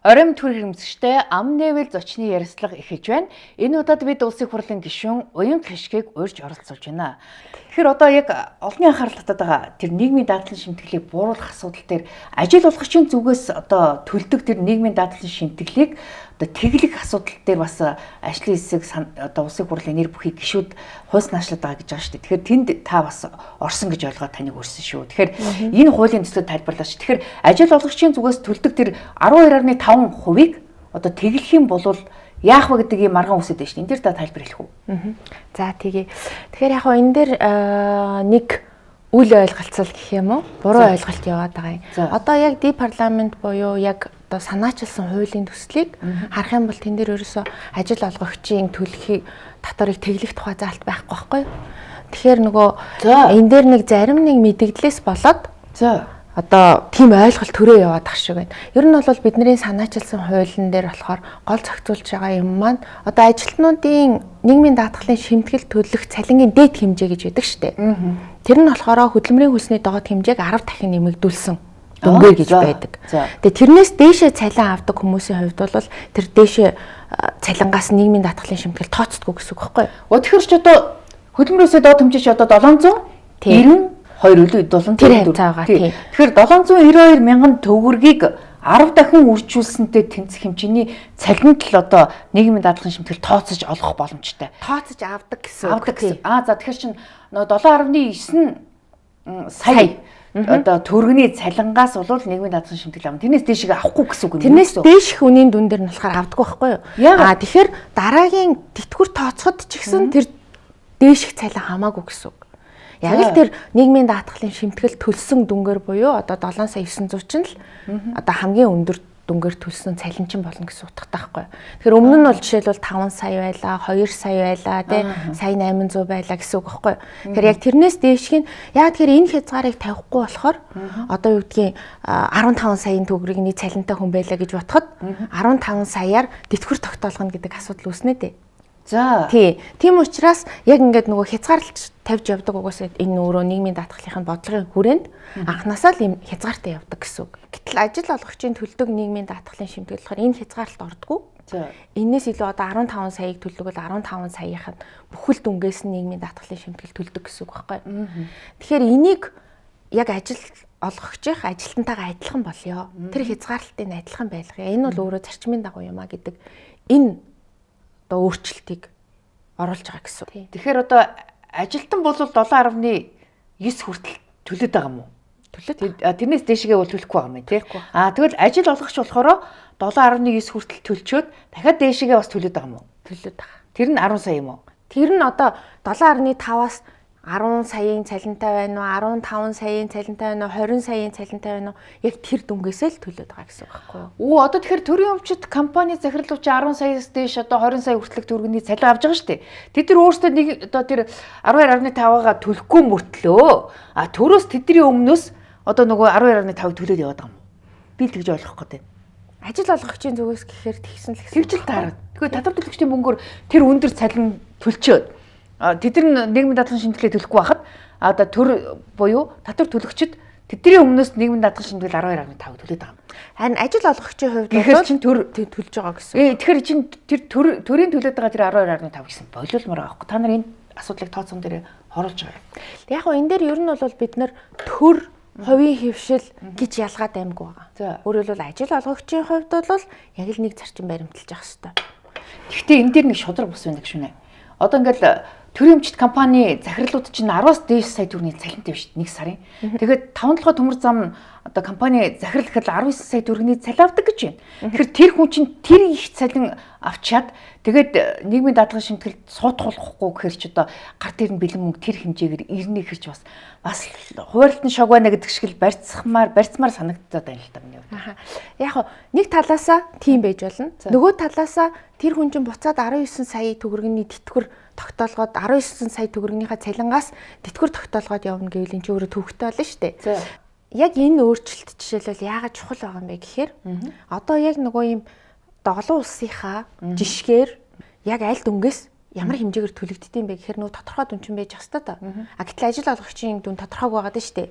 Оройн төр хэрэмцэгчтэй ам нээвэл зочны ярилцлага эхэлж байна. Энэ удаад бид улсын хурлын гишүүн Уян Хишгийг урьж оролцуулж байна. Тэгэхээр одоо яг олонний анхаарал татаад байгаа тэр нийгмийн даатгалын шимтгэлийг бууруулах асуудал дээр ажил олгогчийн зүгээс одоо төлдөг тэр нийгмийн даатгалын шимтгэлийг одоо тэглэх асуудал дээр бас ажлын хэсэг одоо улсын хурлын нэр бүхий гишүүд хууль наашлаад байгаа гэж байгаа шүү дээ. Тэгэхээр тэнд та бас орсон гэж ойлгоод таныг урьсан шүү. Тэгэхээр энэ хуулийн төслөд тайлбарлаач. Тэгэхээр ажил олгогчийн зүгээс төлдөг тэр 12.5%-ийг одоо тэглэх юм бол яах вэ гэдэг юм маргаан үсэд байна шүү дээ. Энд дээр та тайлбар хэлэх үү? За тэгээ. Тэгэхээр яг хоо энэ дээр нэг үл ойлголцол гэх юм уу? Буруу ойлголт яваад байгаа юм. Одоо яг ди парламент буюу яг одоо санаачилсан хуулийн төслийг харах юм бол тэн дээр ерөөсөө ажил олгогчийн төлөхийг татварыг тэглэх тухай заалт байхгүй байхгүй юу? Тэгэхээр нөгөө энэ дээр нэг зарим нэг мэдгдлээс болоод одоо тийм ойлголт төрөө яваад ах шиг байна. Ер нь бол бидний санаачилсан хуулийн дээр болохоор гол зохицуулж байгаа юм маань одоо ажилтнуудын нийгмийн даатгалын шимтгэл төлөх цалингийн дээд хэмжээ гэж байдаг шүү дээ. Тэр нь болохоор хөдөлмөрийн хөлсний доод хэмжээг 10 дахин нэмэгдүүлсэн дүнгээр гэж байдаг. Тэгээ тэрнээс дээшээ цалин авдаг хүмүүсийн хувьд бол тэр дээшээ цалингаас нийгмийн даатгалын шимтгэл тооцдгүй гэсэн үг байхгүй юу? Тэгэхээр ч одоо хөдөлмөрөөсөө доод хэмжээ чи одоо 792 үлээ 700 Тэгэхээр 792 мянган төгрөгийг 10 дахин үржүүлсэнтэй тэнцэх хэмжээний цалинд л одоо нийгмийн даатгалын шимтгэл тооцож олох боломжтой. Тооцож авдаг гэсэн. За тэгэхээр чин 7.9 сая одоо төгрөгийн цалингаас бол нийгмийн даатгалын шимтгэл авна. Тэрнээс дээшээ авахгүй гэсэн үг юм. Тэрнээс дээшх үнийн дүн дээр нь болохоор авдаг байхгүй юу? Тэгэхээр дараагийн тэтгэвэр тооцоход ч гэсэн тэр дээшх цалин хамаагүй гэсэн үг. Яг л тэр нийгмийн даатгалын шимтгэл төлсөн дүнгээр буюу одоо 7,900 ч л одоо хамгийн өндөр дүнгээр төлсөн цалин чинь болно гэсэн утгатай байхгүй. Тэгэхээр өмнө нь бол жишээлбэл 5 сая байлаа, 2 сая байлаа, тий, сая 800 байлаа гэсэн үг байхгүй. Тэгэхээр яг тэрнээс дээшх нь яг тэгэхээр энэ хязгаарыг тавихгүй болохоор одоо юу гэдгийг 15 саяын төгрөгийн цалинтай хүн байлаа гэж бодоход 15 саяар тэтгэвэр тогтоолгоно гэдэг асуудал үүснэ дээ. За. Тийм учраас яг ингээд нөгөө хязгаарлалт тавьж явдаг угаасаа энэ өөрөө нийгмийн даатгалын бодлогын хүрээнд анханасаа л юм хязгаартай явдаг гэсэн үг. Гэтэл ажил олгогчийн төлдөг нийгмийн даатгалын шимтгэл болохоор энэ хязгаарлалт ордоггүй. Энээс илүү одоо 15 саяыг төлдөг бол 15 саяын бүхэл дүнгээс нь нийгмийн даатгалын шимтгэл төлдөг гэсэн үг байхгүй юу? Тэгэхээр энийг яг ажил олгогчийн ажилтнтайгаа адилхан болёо. Тэр хязгаарлалтын адилхан байлгая. Энэ бол өөрөө зарчмын дагуу юм а гэдэг энэ одоо өөрчлөлтийг оруулж байгаа гэсэн. Тэгэхээр одоо ажилтан бол 7.9 хүртэл төлөд байгаа юм уу? Тэрнээс дээшгээ бол төлөхгүй байгаа юм тий. Тэгвэл ажил олгогч болохоор 7.9 хүртэл төлчөөд дахиад дээшгээ бас төлөд байгаа юм уу? Төлөд байгаа. Тэр нь 10 сая юм уу? Тэр нь одоо 7.5-аас 10 саяын цалинтай байна уу, 15 саяын цалинтай байна уу, 20 саяын цалинтай байна уу? Яг тэр дүнгээсээ л төлөд байгаа гэсэн үг байхгүй юу? Одоо тэгэхээр төрийн өмчит компани захирлууч 10 саяас дээш одоо 20 сая хүртэлх төгрөгийн цалин авч байгаа шүү дээ. Тэд нар өөрсдөө нэг одоо тэр 12.5-аагаа төлөхгүй мөртлөө төрөөс тэдний өмнөөс одоо нөгөө 12.5-ыг төлөөд яваад байгаа юм. Би л тэгж ойлгох гэдэг. Ажил олгогчийн зүгээс гэхээр тэгсэн л тэгжил таараад. Тэгэхээр татвар төлөгчдийн мөнгөөр тэр өндөр цалин төлчөөд тэд нар нийгмийн даатгалын шимтгэлээ төлөхгүй байхад одоо төр буюу татвар төлөгчд тэдний өмнөөс нийгмийн даатгалын шимтгэл 12.5 төлөөд байгаа юм. Харин ажил олгогчийн хувьд бол чинь төр төлж байгаа гэсэн. Тэгэхээр чинь тэр төрийн төлөөд байгаа тэр 12.5 гэсэн болиулмаар байгаа байхгүй. Та нар энэ асуудлыг тооцоон дээр оруулж байгаа юм. Яг хөө энэ дээр ер нь бол бид нар төр хувийн хөвшил гэж ялгаад аймгүй байгаа. Өөрөөр хэлбэл ажил олгогчийн хувьд бол яг л нэг зарчим баримталж явах хэрэгтэй. Гэхдээ энэ дээр нэг шудраг бус байна гэх шүнэ. Одоо ингээл төрийн өмчит компани захирлууд чинь 10-аас дээш сая төгрөгийн цалинтай биш нэг сарын. Тэгээд 5-7 төмөр зам одоо компани захирал гэхэд 19 сая төгрөгийн цалин авдаг гэж байна. Тэгэхээр тэр хүн чинь тэр их цалин авчаад тэгээд нийгмийн даатгалын шимтгэлд суудахгүй гэхэр чи одоо гар дээр нь бэлэн мөнгө тэр хэмжээгээр ирнэ гэхэрч бас хуваарлтын шог байна гэдэг шиг л барьцмаар санагдаад байна л та миний хувьд. Яг нэг талаасаа тийм байж болно. Нөгөө талаасаа тэр хүн чинь буцаад 19 сая төгрөгийн тэтгэвэр тогтоолгоод 19 сая төгрөгийнхаа цалингаас тэтгэвэр тогтоолгоод явна гэвэл энэ ч өөрөө төвхтэй болно шүү дээ. Яг энэ өөрчлөлт жишээлбэл яагаад чухал байгаа юм бэ гэхээр одоо яг нөгөө юм олон улсынхаа жишгээр яг аль дүнгээс ямар хэмжээгээр төлөгддөг юм бэ гэхээр нөгөө тодорхой дүн чинь байж хэвээр та. Гэтэл ажил олгогчийн дүн тодорхойг байгаад шүү дээ.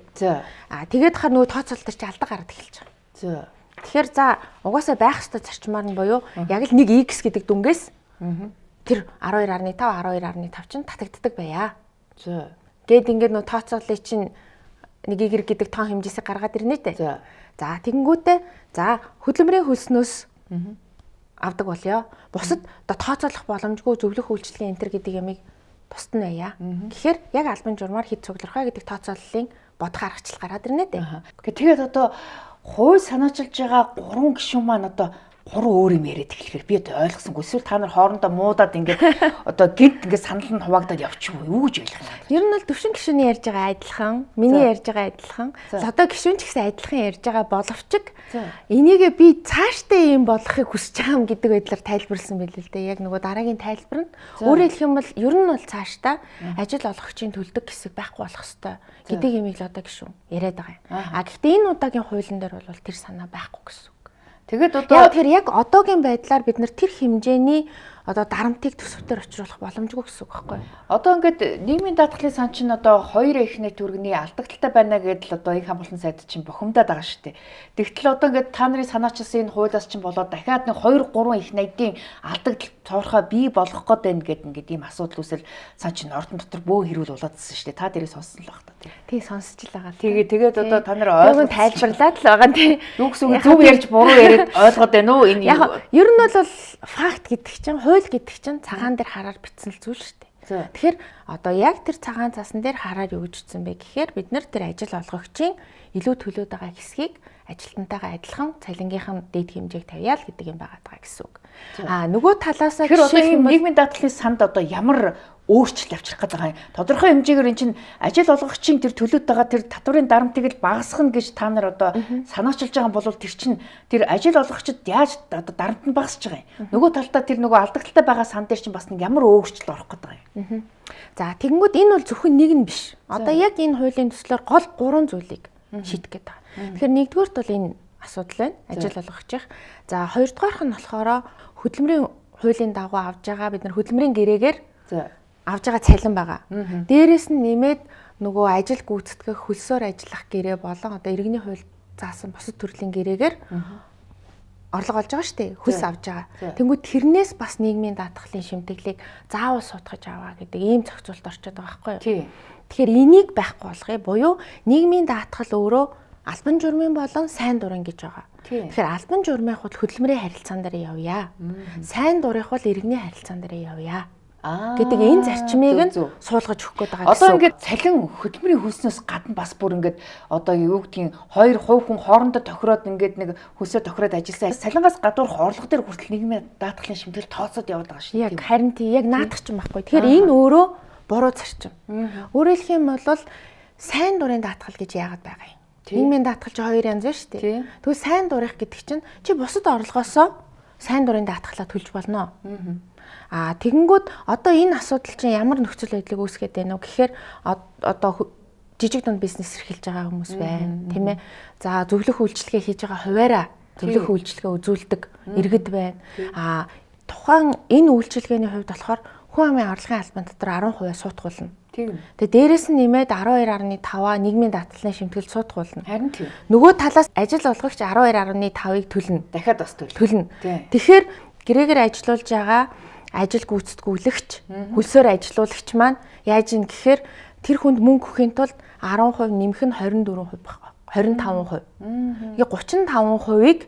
Тэгээд хахаар нөгөө тооцоололтор чи алдаг гараад эхэлж байгаа. Тэгэхээр за угаасаа байх ёстой зарчмаар нь буюу яг л 1x гэдэг дүнгээс тэр 12.5 12.5 чинь татагддаг байя. За. Гээд ингээд нөө тооцоолыг чинь 1y гэдэг тоон хэмжээсээ гаргаад ирнэ дээ. За тэгэнгүүтээ за хөдөлмөрийн хөлснөөс авдаг болёо. Бусад одоо тооцоолох боломжгүй зөвлөх үйлчлэгийн энтер гэдэг ямыг тусад нь байя. Тэгэхээр яг албан журмаар хэд цугларах вэ гэдэг тооцооллын бодох аргачлал гараад ирнэ дээ. Тэгээд одоо хууль санаачилж байгаа 3 гишүүн маань одоо 3 өөр юм яриад эхлэхээр би одоо ойлгосонгүй. Эсвэл та нар хоорондоо муудаад ингээд одоо гинт ингээд санал нь хуваагдаад явчихгүй юу гэж ойлгох юм. Ер нь бол төвшин гишүүний ярьж байгаа адилхан, миний ярьж байгаа адилхан. Одоо гишүүн ч гэсэн адилхан ярьж байгаа боловч энийгээ би цаашдаа юм болохыг хүсэж байгаа юм гэдэг байдлаар тайлбарласан байл л дээ. Яг нөгөө дараагийн тайлбар нь өөрөөр хэлэх юм бол ер нь бол цаашдаа ажил олгогчийн төлдөг хэсэг байхгүй болох ёстой гэдэг юмыг л одоо гишүүн яриад байгаа юм. А гэхдээ энэ удаагийн хуулийн дээр бол тэр санаа байхгүй гэсэн. Тэгээд одоо тэгэхээр яг одоогийн байдлаар бид нар тэр хэмжээний одоо дарамтыг төсөвтөр очруулах боломжгүй гэсэн үг байхгүй юу? Одоо ингээд нийгмийн даатгалын сан чинь одоо 2 эхний түргэний алдагдaltaй байна гэдэл одоо их хамгаалсан сайд чинь бухимдаад байгаа шүү дээ. Тэгтэл одоо ингээд та нарын санаачилсан энэ хуулиас чинь болоод дахиад нэг 2 3 их найдын алдагдал цоорхоо бий болгох гээд байна гэдэг ингээд ийм асуудал үүсэл сан чинь ордон дотор бөө хэрүүл болоодсэн шүү дээ. Та дээрээ сонссон л баг та. Тий сонсч л байгаа. Тэгээд одоо та нар ойлгож тайлбарлаад л байгаа тий. Юу гэсэн үг зөв ярьж буруу яриад ойлгоод байна уу энэ? Яг ер нь бол факт гэдэг чинь хууль гэдэг чинь цагаан дээр хараар бичсэн л зүйл шүү дээ. Тэгэхээр одоо яг тэр цагаан цаасан дээр хараар юу гэж ütсэн бэ гэхээр бид нар тэр ажил олгогчийн илүү төлөөд байгаа хэсгийг ажилтнтайгаа адилхан цалингийнхан дэд хэмжээг тавьяа л гэдэг юм байгаа гэсэн үг. Нөгөө талаасаа тэгэхээр одоо энэ нийгмийн даатгалын санд одоо ямар өөрчлөлт авчрах гэдэг байгаа юм. Тодорхой хэмжээгээр эн чинь ажил олгогчийн тэр төлөөд байгаа тэр татварын дарамтыг л багасгах гэж та нар одоо санаачилж байгаа бол тэр чинь тэр ажил олгогчид яаж одоо дарамт нь багасж байгаа юм. Нөгөө талдаа тэр нөгөө алдагдaltaй байгаа сан дээр чинь бас нэг ямар өөрчлөлт орох гэдэг юм. За тэгэнгүүт энэ бол зөвхөн нэг нь биш. Одоо яг энэ хуулийн төслөөр гол 3 зүйлийг шийдэх гэдэг байгаа. Тэгэхээр нэгдүгээрт бол энэ асуудал байна. Ажил олгогчих. За хоёрдугаарх нь болохоор хөдөлмөрийн хуулийн дагуу авж байгаа бид нар хөдөлмөрийн гэрээгээр авж байгаа цалин байгаа. Дээрээс нь нэмээд нөгөө ажил гүйцэтгэх, хөлсөөр ажиллах гэрээ болон одоо иргэний хууль заасан бусад төрлийн гэрээгээр орлого олж байгаа шүү дээ. Хөлс авж байгаа. Тэнгүүд тэрнээс бас нийгмийн даатгалын шимтгэлийг заавал суудгаж аваа гэдэг ийм зохицуулт орчод байгаа байхгүй юу? Тэгэхээр энийг байхгүй болгоё. Буюу нийгмийн даатгал өөрөө албан журмын болон сайн дурын гэж байгаа. Тэгэхээр албан журмын хууль хөдөлмөрийн харилцаан дээр явъя. Сайн дурын хууль иргэний харилцаан дээр явъя гэдэг энэ зарчмыг нь суулгаж өгөх гээд байгаа. Одоо ингээд цалин хөдөлмөрийн хөлснөөс гадна бас бүр ингээд одоо юу гэдгийг 2% хүн хоорондоо тохироод ингээд нэг хөлсөө тохироод ажилласан. Цалингаас гадуурх орлого дээр хүртэл нийгмийн даатгалын шимтгэл тооцоод яваад байгаа шүү дээ. Яг харин тий яг наадах ч юм байхгүй. Тэгэхээр энэ өөрөө буруу зарчим. Өөрөөр хэлэх юм бол сайн дурын даатгал гэж яагаад байгаа юм? Нийгмийн даатгал чи 2 янз шүү дээ. Тэгвэл сайн дурих гэдэг чинь чи бусад орлогоосоо сайн дурын даатгалаа төлж болно. Тэгэнгүүт одоо энэ асуудал чинь ямар нөхцөл байдлыг үүсгэж байна вэ гэхээр одоо жижиг дунд бизнес эрхэлж байгаа хүмүүс байна, тийм ээ. За зөвлөх үйлчлэгээ хийж байгаа хуваараа зөвлөх үйлчлэгээ үзүүлдэг иргэд байна. Тухайн энэ үйлчилгээний хувьд болохоор хүн амын орлогын албан дотор 10% суудгуулна. Тэгээ дээрэс нь нэмээд 12.5 нийгмийн даатгалын шимтгэл суудгуулна. Харин тийм. Нөгөө талаас ажил олгогч 12.5-ыг төлнө. Дахиад бас төлнө. Тэгэхээр гэрээгээр ажиллаулж байгаа ажил гүйцэтгүүлэгч, хөлсөөр ажилуулагч маань яаж ийн гэхээр тэр хүнд мөнгө өгөхийн тулд 10% нэмэх нь 24% байна. 25%. Тэгээ 35%-ыг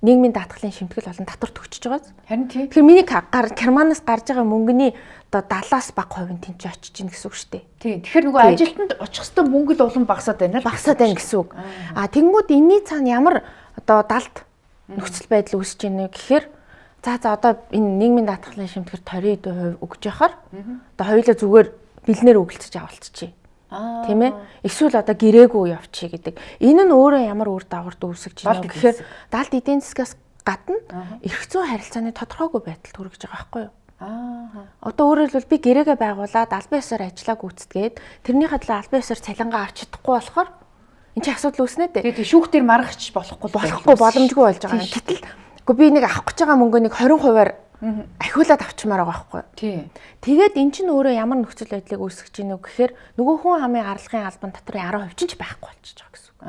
нийгмийн даатгалын шимтгэл болон татвар төгсөж байгаа. Харин тийм. Тэгэхээр миний Германаас гарч байгаа мөнгөний одоо 70-аас бага хувийн тэнцэж очиж гин гэсэн үг шүү дээ. Тийм. Тэгэхээр нөгөө ажилтнанд очих хэвээр мөнгө л улам багасаад байна л. Багасаад байна гэсэн үг. Тэгэнгүүт энэний цаана ямар одоо далд нөхцөл байдал үүсэж байна вэ гэхээр за одоо энэ нийгмийн даатгалын шимтгэл 20% өгж яхаар одоо хоёулаа зүгээр бэлнээр өгөлцөж авалцчихъя. Тийм ээ. Эсвэл одоо гэрээгүй явчих гэдэг. Энэ нь өөрөө ямар үр дагавар үүсгэж байна вэ гэхээр далд эдийн засгаас гадна эрх зүйн харилцааны тодорхойгүй байдалд хүрэж байгаа байхгүй юу? Одоо өөрөөр хэлбэл би гэрээгээ байгуулад албан ёсоор ажиллаа гүйцэтгээд тэрнийхээ төлөө албан ёсоор цалингаа авч чадахгүй болохоор энэ чинь асуудал үүснэ дээ. Тэгээд шүүхтэр маргахч болохгүй боломжгүй болж байгаа юм. Гэтэл би нэг авах гэж байгаа мөнгөө нэг 20%-аар ахиулаад авчмаар байгаа байхгүй. Тийм. Тэгээд эн чинь өөрөө ямар нөхцөл байдлыг үүсгэж ийнө гэхээр нөгөө хүн амын гаргалгын албан татврын 10% ч байхгүй болчихж байгаа гэсэн үг.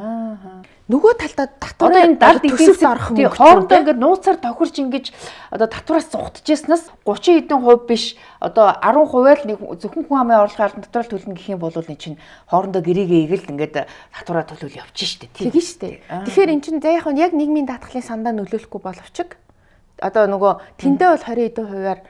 Нөгөө талдаа татвар энэ дард төсөвт орох юм. Хоорондоо ингээд нууцаар тохирч ингэж одоо татвараас зугтажснаас 30 хэдэн хувь биш одоо 10% л нэг зөвхөн хүн амын орлогын албан татвар төлнө гэх юм бол энэ чинь хоорондоо гэрээгээ игээл ингээд татвараа төлөөл явчих штэ. Тийм штэ. Тэгэхээр эн чинь яг нийгмийн даатгалын сандаа нөлөөлөхгүй боловч одоо нөгөө тэндээ бол 20 хэдэн хувиар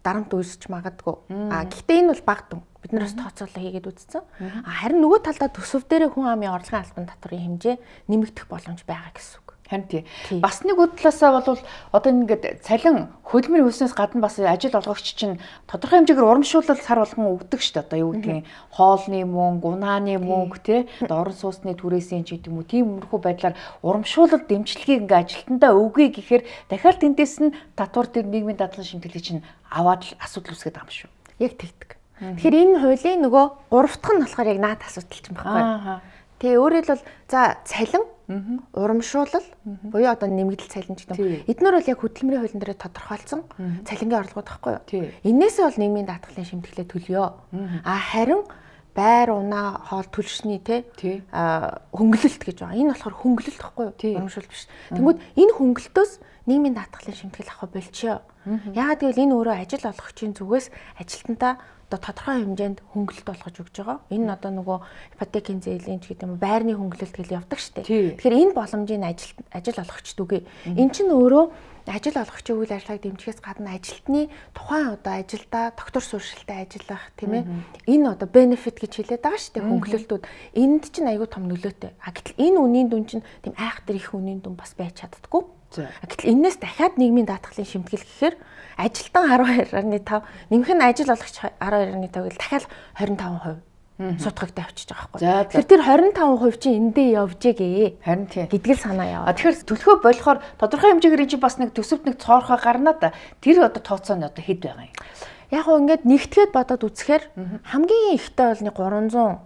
дарамт үүсч магадгүй. Гэхдээ энэ бол бага дүн. Бид нараас тооцоолоо хийгээд үзсэн. Харин нөгөө талдаа төсөв дээр хүн амын орлогын албан татврын хэмжээ нэмэгдэх боломж байгаа гэсэн үг. Харин тий. Бас нэг үдлээсээ бол одоо ингээд цалин хөдөлмөрийн хөлснөөс гадна бас ажил олгогч чинь тодорхой хэмжээгээр урамшуулал сар болгон өгдөг шүү дээ. Одоо юу гэдгийг хоолны мөнгө, унааны мөнгө тий. Одоо орон сууцны түрээсийн ч гэдэг юм уу тиймэрхүү байдлаар урамшуулал дэмжлэгийг ингээд ажилтнаа өгье гэхээр дахиад тэндээс нь татвар төр нийгмийн дадлан шимтгэлийг чинь аваад л асуудал үүсгээд байгаа юм шүү. Яг тэгдэг. Тэгэхээр энэ хуулийн нөгөө 3 дахь нь болохоор яг наад асуудал ч юм байхгүй. Тэгээ өөрөөр хэлбэл за цалин, урамшуулал буюу одоо нэмэгдэл цалин ч гэдэг юм. Эднэр бол яг хөдөлмөрийн хуулийн дээр тодорхойлсон цалингийн орлогод байхгүй юу? Эннээсээ бол нийгмийн даатгалын шимтгэлээ төлөё. Харин байр унаа хоол төлшний хөнгөлөлт гэж байгаа. Энэ болохоор хөнгөлөлт байхгүй юу? Урамшуул биш. Тэгмүүд энэ хөнгөлтөөс нийгмийн даатгалын шимтгэл авах болчихё. Яагаад гэвэл энэ өөрөө ажил олгогчийн зүгээс ажилтнаа одоо тодорхой хэмжээнд хөнгөлөлт болгож өгч байгаа. Энэ нь одоо нөгөө ипотекийн зээлийн ч гэдэг юм байрны хөнгөлөлт гэж явдаг штеп. Тэгэхээр энэ боломжийн ажил олгогчд үгүй. Эн чинь өөрөө ажил олгогчийн үйл ажиллагааг дэмжихээс гадна ажилтны тухайн одоо ажилдаа доктор сууршилтай ажиллах тийм ээ. Энэ одоо бенефит гэж хэлээд байгаа штеп хөнгөлөлтүүд. Энд чинь айгүй том нөлөөтэй. Гэтэл энэ үнийн дүн чинь тийм айхтар их үнийн дүн бас байж чаддаггүй. Гэтэл энэс дахиад нийгмийн даатгалын шимтгэл гэхээр ажилтан 12.5 нэмэх нь ажил олгогч 12.5 гэвэл дахиад 25% сутгагтай авчиж байгаа байхгүй. Тэгэхээр тэр 25% чинь эндээ явжээгээ. Харин тийм гэдгэл санаа яваа. Тэгэхээр төлхөө болохоор тодорхой хэмжээгээр энэ бас нэг төсөвт нэг цоорхоо гарнаа да. Тэр одоо тооцоо нь одоо хэд байгаа юм? Яг гоо ингээд нэгтгээд бодоод үзэхээр хамгийн ихтэй бол нэг 300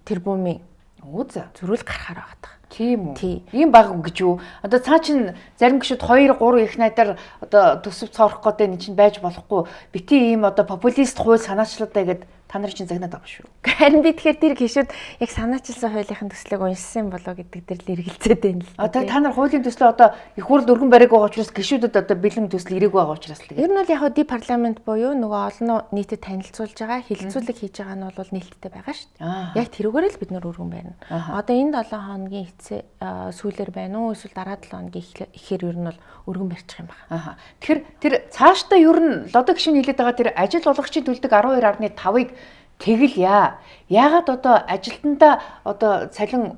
тэрбумын зөрүүл гарахаар байгаа. Тийм үү. Ийм баг гэж юу? Одоо цаа чин зарим гişүүд 2 3 их найдаар одоо төсөв цоорох гэдэг нь чинь байж болохгүй. Бити ийм одоо популист хууль санаачлалаа гэдэг та нар чинь загнаад байгаа шүү. Харин би тэгэхээр тэр гişүүд яг санаачилсан хуулийнхын төслийг уншсан болоо гэдэг дээр л эргэлзээд байна л. Одоо та нар хуулийн төслөө одоо их хурл өргөн бариаг байгаа учраас гişүүдэд одоо бэлэн төсөл ирээгүй байгаа учраас л. Ер нь бол яг ди парламент буюу нөгөө олон нийтэд танилцуулж байгаа, хилцүүлэг хийж байгаа нь бол нээлттэй байгаа шүү дээ. Яг тэрүүгээр л бид нар өргөн барина. Одоо энэ 7 хоногийн эцээ сүүлэр байна уу эсвэл дараа 7 хоногийн ихээр ер нь бол өргөн барьчих юм байна. Тэгэхээр тэр цаашдаа ер нь лодо гişүн хэлээд байгаа тэр ажил олгогчийн төлдөг 12.5-ыг тэгэл яагаад одоо ажилтнаа одоо цалин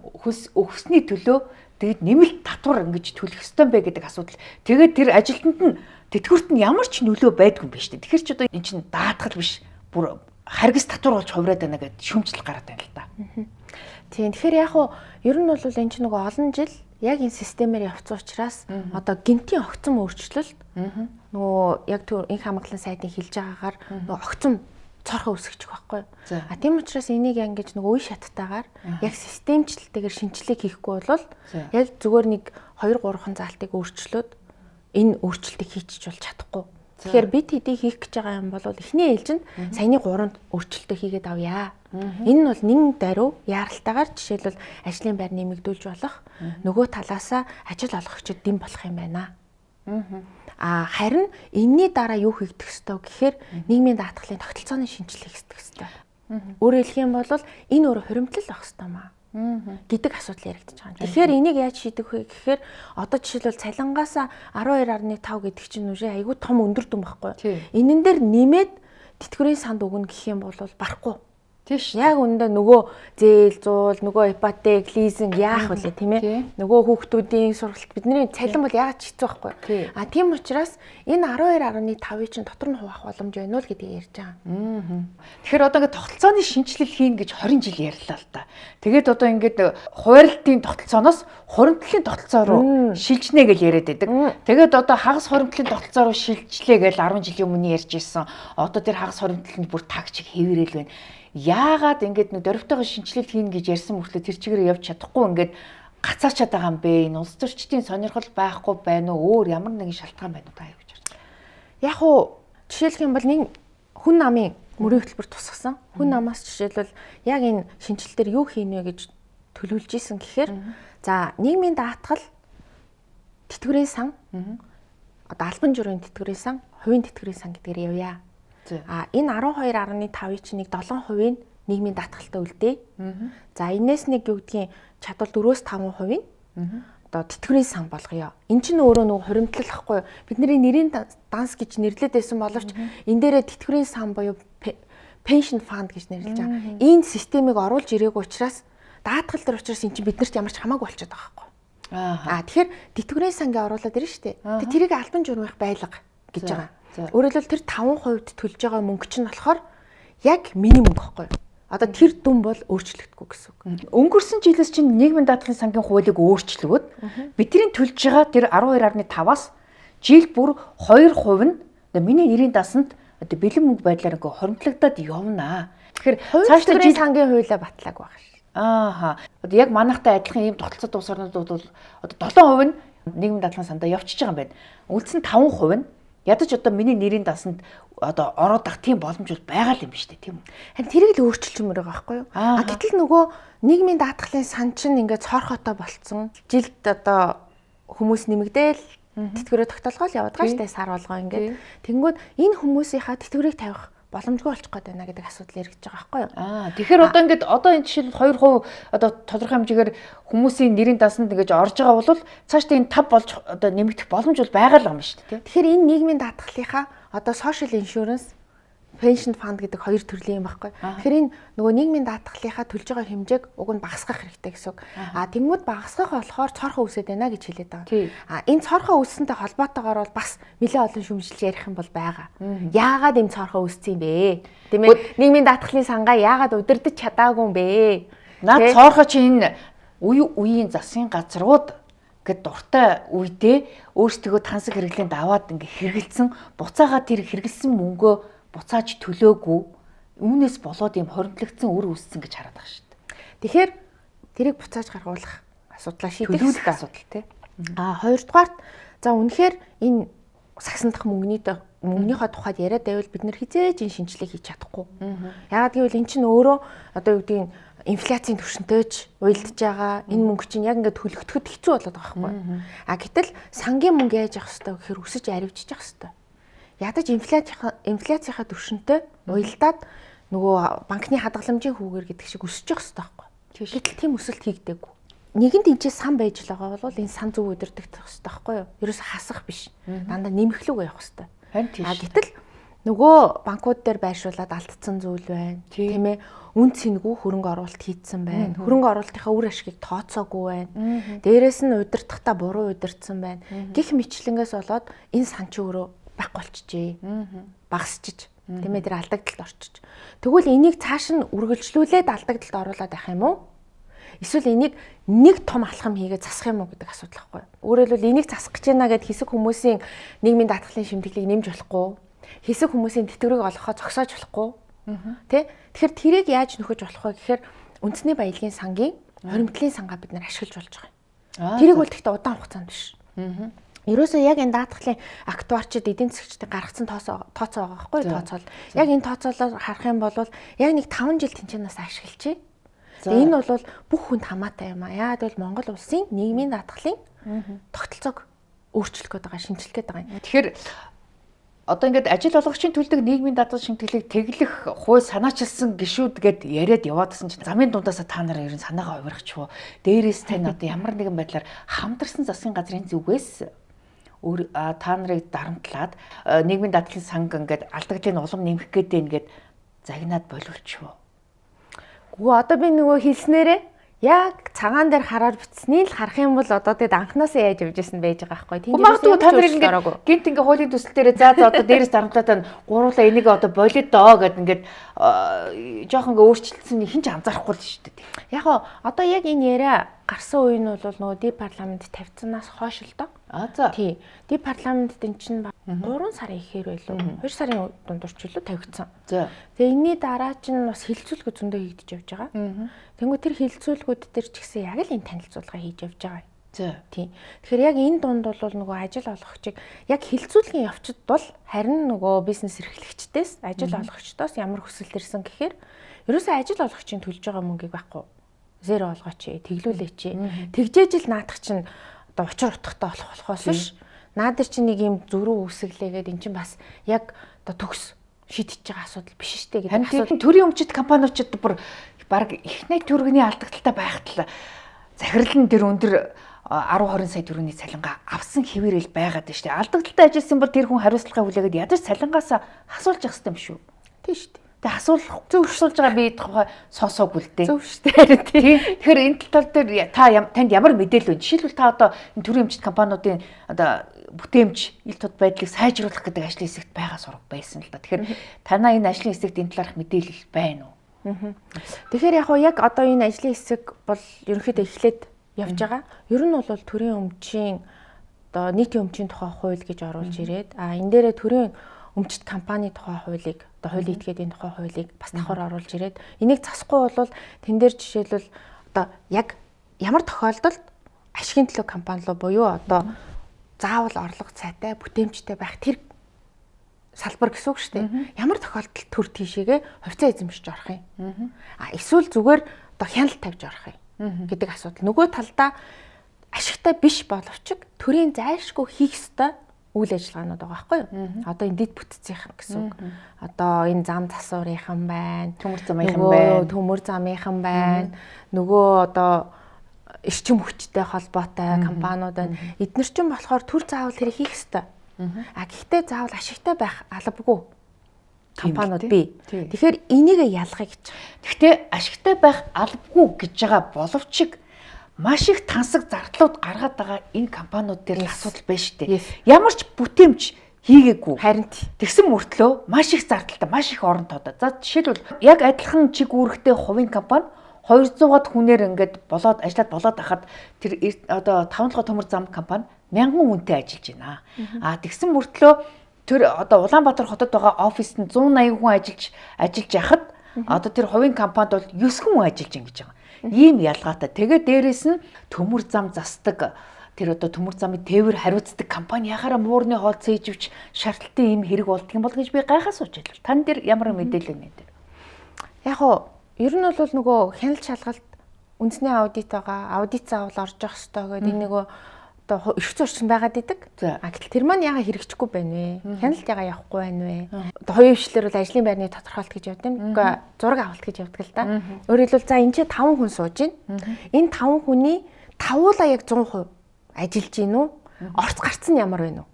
өгсөний төлөө тэгэд нэмэлт татвар ингэж төлөх ёстой бэ гэдэг асуудал. Тэгээд тэр ажилтнанд нь тэтгэврт нь ямар ч нөлөө байдгүй юм байна шүү дээ. Тэгэхээр ч одоо эн чинь даатгал биш бүр харгас татвар болж хувраад байна гэдэг шүмжлэл гараад байна л да. Тийм. Тэгэхээр яг уу ер нь бол эн чинь нөгөө олон жил яг энэ системээр явцсан учраас одоо гинтийн огцом өөрчлөлт нөгөө яг энэ хамгааллын сайдын хэлж байгаагаар нөгөө огцом цорхоо үсгэж байхгүй. Тийм учраас энийг ингэж нөгөө үе шаттайгаар яг системчлэлтэйгээр шинжилгээ хийхгүй бол яг зүгээр нэг 2-3 заалтыг өөрчлөөд энэ өөрчлөлтийг хийчих болж чадахгүй. Тэгэхээр бид хэдий хийх гэж байгаа юм бол эхний ээлжинд саяны 3 өөрчлөлтөө хийгээд авъя. Энэ нь бол нэн даруй яаралтайгаар жишээлбэл ажлын байр нэмэгдүүлж болох нөгөө талаасаа ажил олгогчид дэм болох юм байна. Харин энэний дараа юу хийх ёстой гэхээр нийгмийн даатгалын тогтолцооны шинжилгээ хийх ёстой. Өөрөөр хэлэх юм бол энэ өөр хуримтлал авах ёстой маа гэдэг асуудал яригдчих байгаа юм. Тэгэхээр энийг яаж шийдэх вэ гэхээр одоо жишээлбэл цалингаас 12.5 гэдэг чинь үгүй айгүй том өндөр дүн байхгүй. Энэн дээр нэмээд тэтгэврийн санд өгнө гэх юм бол барахгүй. Тийш. Яг үндэ нөгөө зээл зуул, нөгөө ипотек, лизинг яах вэ тийм ээ? Нөгөө хүүхдүүдийн сургалт бидний цалин бол яагаад ч хэцүү байхгүй. Тийм учраас энэ 12.5-ыг чинь дотор нь хуваах боломж байна уу гэдгийг ярьж байгаа. Тэгэхээр одоо ингээд тогтолцооны шинжилэл хийн гэж 20 жил ярьлаа л да. Тэгээд одоо ингээд хуваарлтын тогтолцооноос хуримтлалын тогтолцоо руу шилжнэ гэж яриад байдаг. Тэгээд одоо хагас хуримтлалын тогтолцоо руу шилжлээ гэж 10 жилийн өмнө ярьж ирсэн. Одоо тэр хагас хуримтлалд бүр тагч хэврээл байна. Яагаад ингээд нэг дөрвтойгоо шинжилэл хийн гэж ярьсан мөртлөө тэр чигээр явж чадахгүй ингээд гацаачаад байгаа юм бэ? Энэ улс төрчдийн сонирхол байхгүй байна уу? Өөр ямар нэгэн шалтгаан байна уу та юу гэж байна? яг уу жишээлх юм бол нэг хүн намын мөрийн хөтөлбөр тусгасан. Хүн намаас жишээлбэл яг энэ шинжилтээр юу хийнэ гэж төлөвлөж исэн гэхээр за нийгмийн даатгал тэтгэврийн сан одоо албан журмын тэтгэврийн сан, хувийн тэтгэврийн сан гэдгээр явъя. Энэ 12.5-ийн чинь нэг 7% нийгмийн даатгалтай үлдээ. За энэс нэг юу гэдгийг чадвал 4-5% одоо тэтгэврийн сан болгоё. Эн чинь өөрөө нөгөө хуримтлалахгүй бидний нэрийн данс гэж нэрлэдэг байсан боловч энэ дээрээ тэтгэврийн сан буюу pension fund гэж нэрлэж байгаа. Энэ системийг оруулж ирээгүй учраас даатгал дээр учраас эн чинь биднэрт ямар ч хамаагүй болчиход байгаа байхгүй. Тэгэхээр тэтгэврийн сангийн оруулаад ирнэ шүү дээ. Тэгээ тэрийг албан журмынх байлга гэж байгаа. Өөрөөр хэлбэл тэр 5% төлж байгаа мөнгө чинь болохоор яг минимум байхгүй. Одоо тэр дүн бол өөрчлөгдөхгүй гэсэн үг. Өнгөрсөн жилээс чинь нийгмийн даатгалын сангийн хуулийг өөрчлөгөөд бидний төлж байгаа тэр 12.5-аас жил бүр 2% нь миний нэрийн дасанд одоо бэлэн мөнгө байдлаар ингээ хоримтлагдаад явна. Тэгэхээр цаашдаа жил сангийн хуулиа батлааг байгаа ш. Одоо яг манайхтай адилхан ийм тогтолцоотой улс орнууд бол одоо 7% нь нийгмийн даатгалын сандаа явчихж байгаа юм байна. Үлдсэн 5% нь ядаж одоо миний нэрийн дасанд одоо ороод ах тийм боломж бол байгаа юм биш үү, тийм үү? Харин тэрийг л өөрчилчмөр байгаа байхгүй юу? Гэтэл нөгөө нийгмийн даатгалын сан чинь ингээд цорхотой болцсон. Жилд одоо хүмүүс нэмэгдээл тэтгэврээ тогтолгоол яваад байгаа штэ сар болгоо ингээд. Тэнгүүд энэ хүмүүсийнхаа тэтгэврийг тавих боломжгүй болчих гээд байна гэдэг асуудал эргэж байгаа байхгүй юу? Тэгэхээр одоо ингээд одоо энэ жишээлбэл 2% одоо тодорхой хэмжээгээр хүмүүсийн нэрийн дасанд ингэж орж байгаа бол цаашдаа энэ 5 болж одоо нэмэгдэх боломж бол байгаа л юм шүү дээ. Тэгэхээр энэ нийгмийн даатгалынхаа одоо social insurance, pension fund гэдэг хоёр төрлийн юм байхгүй. Тэгэхээр энэ нөгөө нийгмийн даатгалынхаа төлж байгаа хэмжээг уг нь багасгах хэрэгтэй гэсэн үг. Тэнгүүд багасгах болохоор цорхон үсээд байна гэж хэлээд байгаа. Энэ цорхон үссэнтэй холбоотойгоор бол бас нэлээд олон шүмжилж ярих юм бол байгаа. Яагаад энэ цорхон үссэн юм бэ? Тийм ээ. Нийгмийн даатгалын сангаа яагаад удирдах чадаагүй юм бэ? Наад цорхоо чи энэ үеийн засгийн газрууд гэд дуртай үедээ өөрсдөө тансаг хэрэглээнд аваад ингээ хэрэгэлсэн буцаага тэр хэрэгэлсэн мөнгөө буцааж төлөөгүй үүнээс болоод юм хоримтлагдсан үр үүссэн гэж хараад байгаа шүү дээ. Тэгэхээр тэрийг буцааж гаргуулах асуудлаа шийдэх асуудал тий. Хоёрдугаарт за үнэхээр энэ сагсандах мөнгөнийхөө тухайд яриад байвал бид нэр хизээж энэ шинжилгээ хийж чадахгүй. Яагаад гэвэл эн чинь өөрөө одоо юу гэдгийг инфляцийн түвшинтэйч уялдаж байгаа. Энэ мөнгө чинь яг ингээд төлөгдөхөд хэцүү болоод байгаа байхгүй. Гэтэл сангийн мөнгө яаж явах хэвээр гэхээр өсөж аривжиж явах хэвээр. Ядаж инфляцийнхаа түвшинтэй уялдаад нөгөө банкны хадгаламжийн хүүгээр гэдэг шиг өсөж явах хэвээр байхгүй. Гэтэл тийм өсөлт хийгдээгүй. Нэгэнд энэ сан байж л байгаа бол энэ сан зөв удирдах хэвээр байхгүй юу? Ерөөс хасах биш. Дандаа нэмэхлүүг явах хэвээр. Харин тийм. Гэтэл нөгөө банкуд дээр байршуулад алдсан зүйл байна. Тийм ээ. Үн цэнгүй хөрөнгө оруулалт хийцэн байна. Хөрөнгө оруулалтынхаа үр ашгийг тооцоогүй байна. Дээрээс нь удирдахдаа буруу удирдсан байна. Гэх мэтлэнгээс болоод энэ сан ч өөрөө байхгүй болчихжээ. Багасчиж. Тийм ээ тэр алдагдалд орчиж. Тэгвэл энийг цааш нь үргэлжлүүлээд алдагдалд оруулаад байх юм уу? Эсвэл энийг нэг том алхам хийгээд засах юм уу гэдэг асуудал байхгүй юу? Өөрөөр хэлбэл энийг засах гэж байна гэд хэсэг хүмүүсийн нийгмийн даатгалын шимтгэлийг нэмж болохгүй. Хэсэг хүмүүсийн тэтгэврийг олгохоо зогсоож болохгүй. Тэ? Тэгэхээр тэрийг яаж нөхөж болох вэ гэхээр үндэсний баялагын сангийн хоримтлын сангаа бид нар ашиглаж болж байгаа юм. Тэрийг бол гэхдээ удаан хугацаанд биш. Ерөөсөө яг энэ даатгалын актуарчид эдийн засгчдыг гаргасан тооцоо байгаа байхгүй юу? Тооцоол. Яг энэ тооцоолоор харах юм бол яг нэг 5 жил тэнцэнээс ашиглажээ. Энэ бол бүх хүнд хамаатай юм аа. Яагаад бол Монгол улсын нийгмийн даатгалын тогтолцоог өөрчлөх гээд байгаа, шинжилэх гээд байгаа юм. Тэгэхээр одоо ингээд ажил олгогчийн төлдөг нийгмийн даатгал шимтгэлийг тэглэх хууль санаачилсан гишүүд гэд яриад яваадсан чинь замын дундаасаа та нараа ерэн санаагаа хувиргачихвоо. Дээрээс тань одоо ямар нэгэн байдлаар хамтарсан засгийн газрын зүгээс та нарыг дарамтлаад нийгмийн даатгалын санг ингээд алдагдлын улам нэмэх гээд байна гэд загнаад боловчвоо. Гүү одоо би нөгөө хэлснээрээ яг цагаан дээр хараар бичснийг л харах юм бол одоо тэгэд анханасаа яаж явж исэн байж байгаа байхгүй. Тийм магадгүй та нарыг ингээд гинт ингээ хуулийн төсөл дээр за одоо дээрээс дарамтлаад гуруулаа энийг одоо болио доо гэд ингээд жоох ингээ өөрчлөлтсөн хин ч анзаарахгүй л шүү дээ. Яг одоо яг энэ яриа гарсан үе нь бол нөгөө ди парламент тавьцсанаас хойш л доо. За. Тий. Ди парламент энэ чинь 3 сарын ихээр байлуу. 2 сарын дундурч илүү тавигдсан. За. Тэгээ энэний дараа чинь бас хилцүүлгүүд зөндөө хийгдэж явж байгаа. Тэнгүү тэр хилцүүлгүүд дээр ч гэсэн яг л энэ танилцуулга хийж явж байгаа. Тийм. Тэгэхээр яг энэ дунд бол нөгөө ажил олгогчийг яг хилцүүлгийн явцад бол харин нөгөө бизнес эрхлэгчдээс ажил олгогчдоос ямар хүсэлт ирсэн гэхээр ерөөсөө ажил олгогчийн төлж байгаа мөнгийг байхгүй. Зеро олгооч, тэглүүлээч. Тэгжээж л наадах чинь одоо учир утгатай болохоос биш. Наад чинь нэг юм зөрүү үсгэлээгээд эн чинь бас яг одоо төгс шийдэж байгаа асуудал биш шүү дээ гэдэг асуудал. Төрийн өмчит компаниудад бүр баг эхний төгрөгийн алдагдaltaй байхад л захирал нь тэр өндөр 10-20 сая төгрөгийн цалингаа авсан хэвээрэл байгаад байна шүү дээ. Алдагдaltaй ажилласан бол тэр хүн хариуцлагаа хүлээгээд ядаж цалингаас асуулж явах хэрэгтэй юм шүү. Тийм шүү дээ. Тэгээ асуулж байгаа би тухай сонсоогүй л дээ. Зөв шүү дээ. Тийм. Тэгэхээр энэ тал дээр танд ямар мэдээлэл вэ? Жишээлбэл та одоо энэ төрийн өмчит компаниудын одоо бүтээмж ил тод байдлыг сайжруулах гэдэг ажлын хэсэгт байгаа сураг байсан л да. Тэгэхээр танаа энэ ажлын хэсэгт энэ талаарх мэдээлэл байна уу? Тэгэхээр яг одоо энэ ажлын хэсэг бол ерөнхийдөө эхлээд явж байгаа. Ер нь бол төрийн өмчийн одоо нийтийн өмчийн тухай хууль гэж оруулж ирээд энэ дээрээ төрийн өмчит компани тухай хуулийг одоо хуулийн этгээдийн тухай хуулийг бас давхар оруулж ирээд энийг засахгүй бол тэн дээр жишээлбэл одоо яг ямар тохиолдолд ашигын төлөө компани руу буюу одоо заавал орлого цайтай бүтээмжтэй байх тэр салбар гэсэн үг шүү дээ. Ямар тохиолдолд төр тийшээгээ хувьцаа эзэмшиж орох юм. Эсвэл зүгээр одоо хяналт тавьж орох юм гэдэг асуудал. Нөгөө талдаа ашигтай биш боловч төрийн зайлшгүй хийх ёстой үйл ажиллагаанууд байгаа байхгүй юу? Одоо энэ дэд бүтцийнх гэсэн үг. Одоо энэ зам засварынхан байна. Төмөр замынхан байна. Нөгөө одоо эрчим хүчтэй холбоотой компаниуд байна. Эдгээр чинь болохоор төр заавал тэрийг хийх ёстой. Гэхдээ заавал ашигтай байх албагүй компаниуд бий. Тэгэхээр энийг ялгах гэж. Гэхдээ ашигтай байх албагүй гэж байгаа боловч маш их тансаг зардлууд гаргаад байгаа энэ компаниуд дээр асуудал байна шүү дээ. Ямар ч бүтээмж хийгээгүй. Харин тэгсэн мөртлөө маш их зардалтай, маш их орон тоодоо. За жишээлбэл яг адилхан чиг үүрэгтэй хувийн компани 200-аад хүнээр ингээд болоод ажиллаад болоод ахад тэр одоо 5 төмөр зам компани 1000 хүнтэй ажиллаж байна. Тэгсэн мөртлөө тэр одоо Улаанбаатар хотод байгаа оффист нь 180 хүн ажиллаж яхад одоо тэр хувийн компанид бол 9 хүн ажиллаж байна гэж байгаа. Ийм ялгаатай. Тэгээд дээрэс нь төмөр зам засдаг тэр одоо төмөр замын тээвэр хариуцдаг компани яхаараа муурны хоол цээжвч шаардлагатай ийм хэрэг болдго юм бол гэж би гайхаас сууж байлаа. Тан дээр ямар мэдээлэл нэ дээр? Яг уу ер нь бол нөгөө хяналт шалгалт үндэсний аудит байгаа. Аудит заавал орж явах хэрэгтэй гэдэг энэ нөгөө одоо эрх зүйн байгаад идэг. Гэтэл тэр маань яга хэрэгжихгүй байна вэ? Хяналт яга явахгүй байна вэ? Одоо хоёрын хвшлэр бол ажлын байрны тодорхойлт гэж явдаг юм. Үгүй зураг авалт гэж явдаг л да. Өөрөөр хэлбэл за энэ 5 хүн сууж байна. Энэ 5 хүний 5-уулаа яг 100% ажиллаж гин үү? Орц гарц нь ямар байна уу?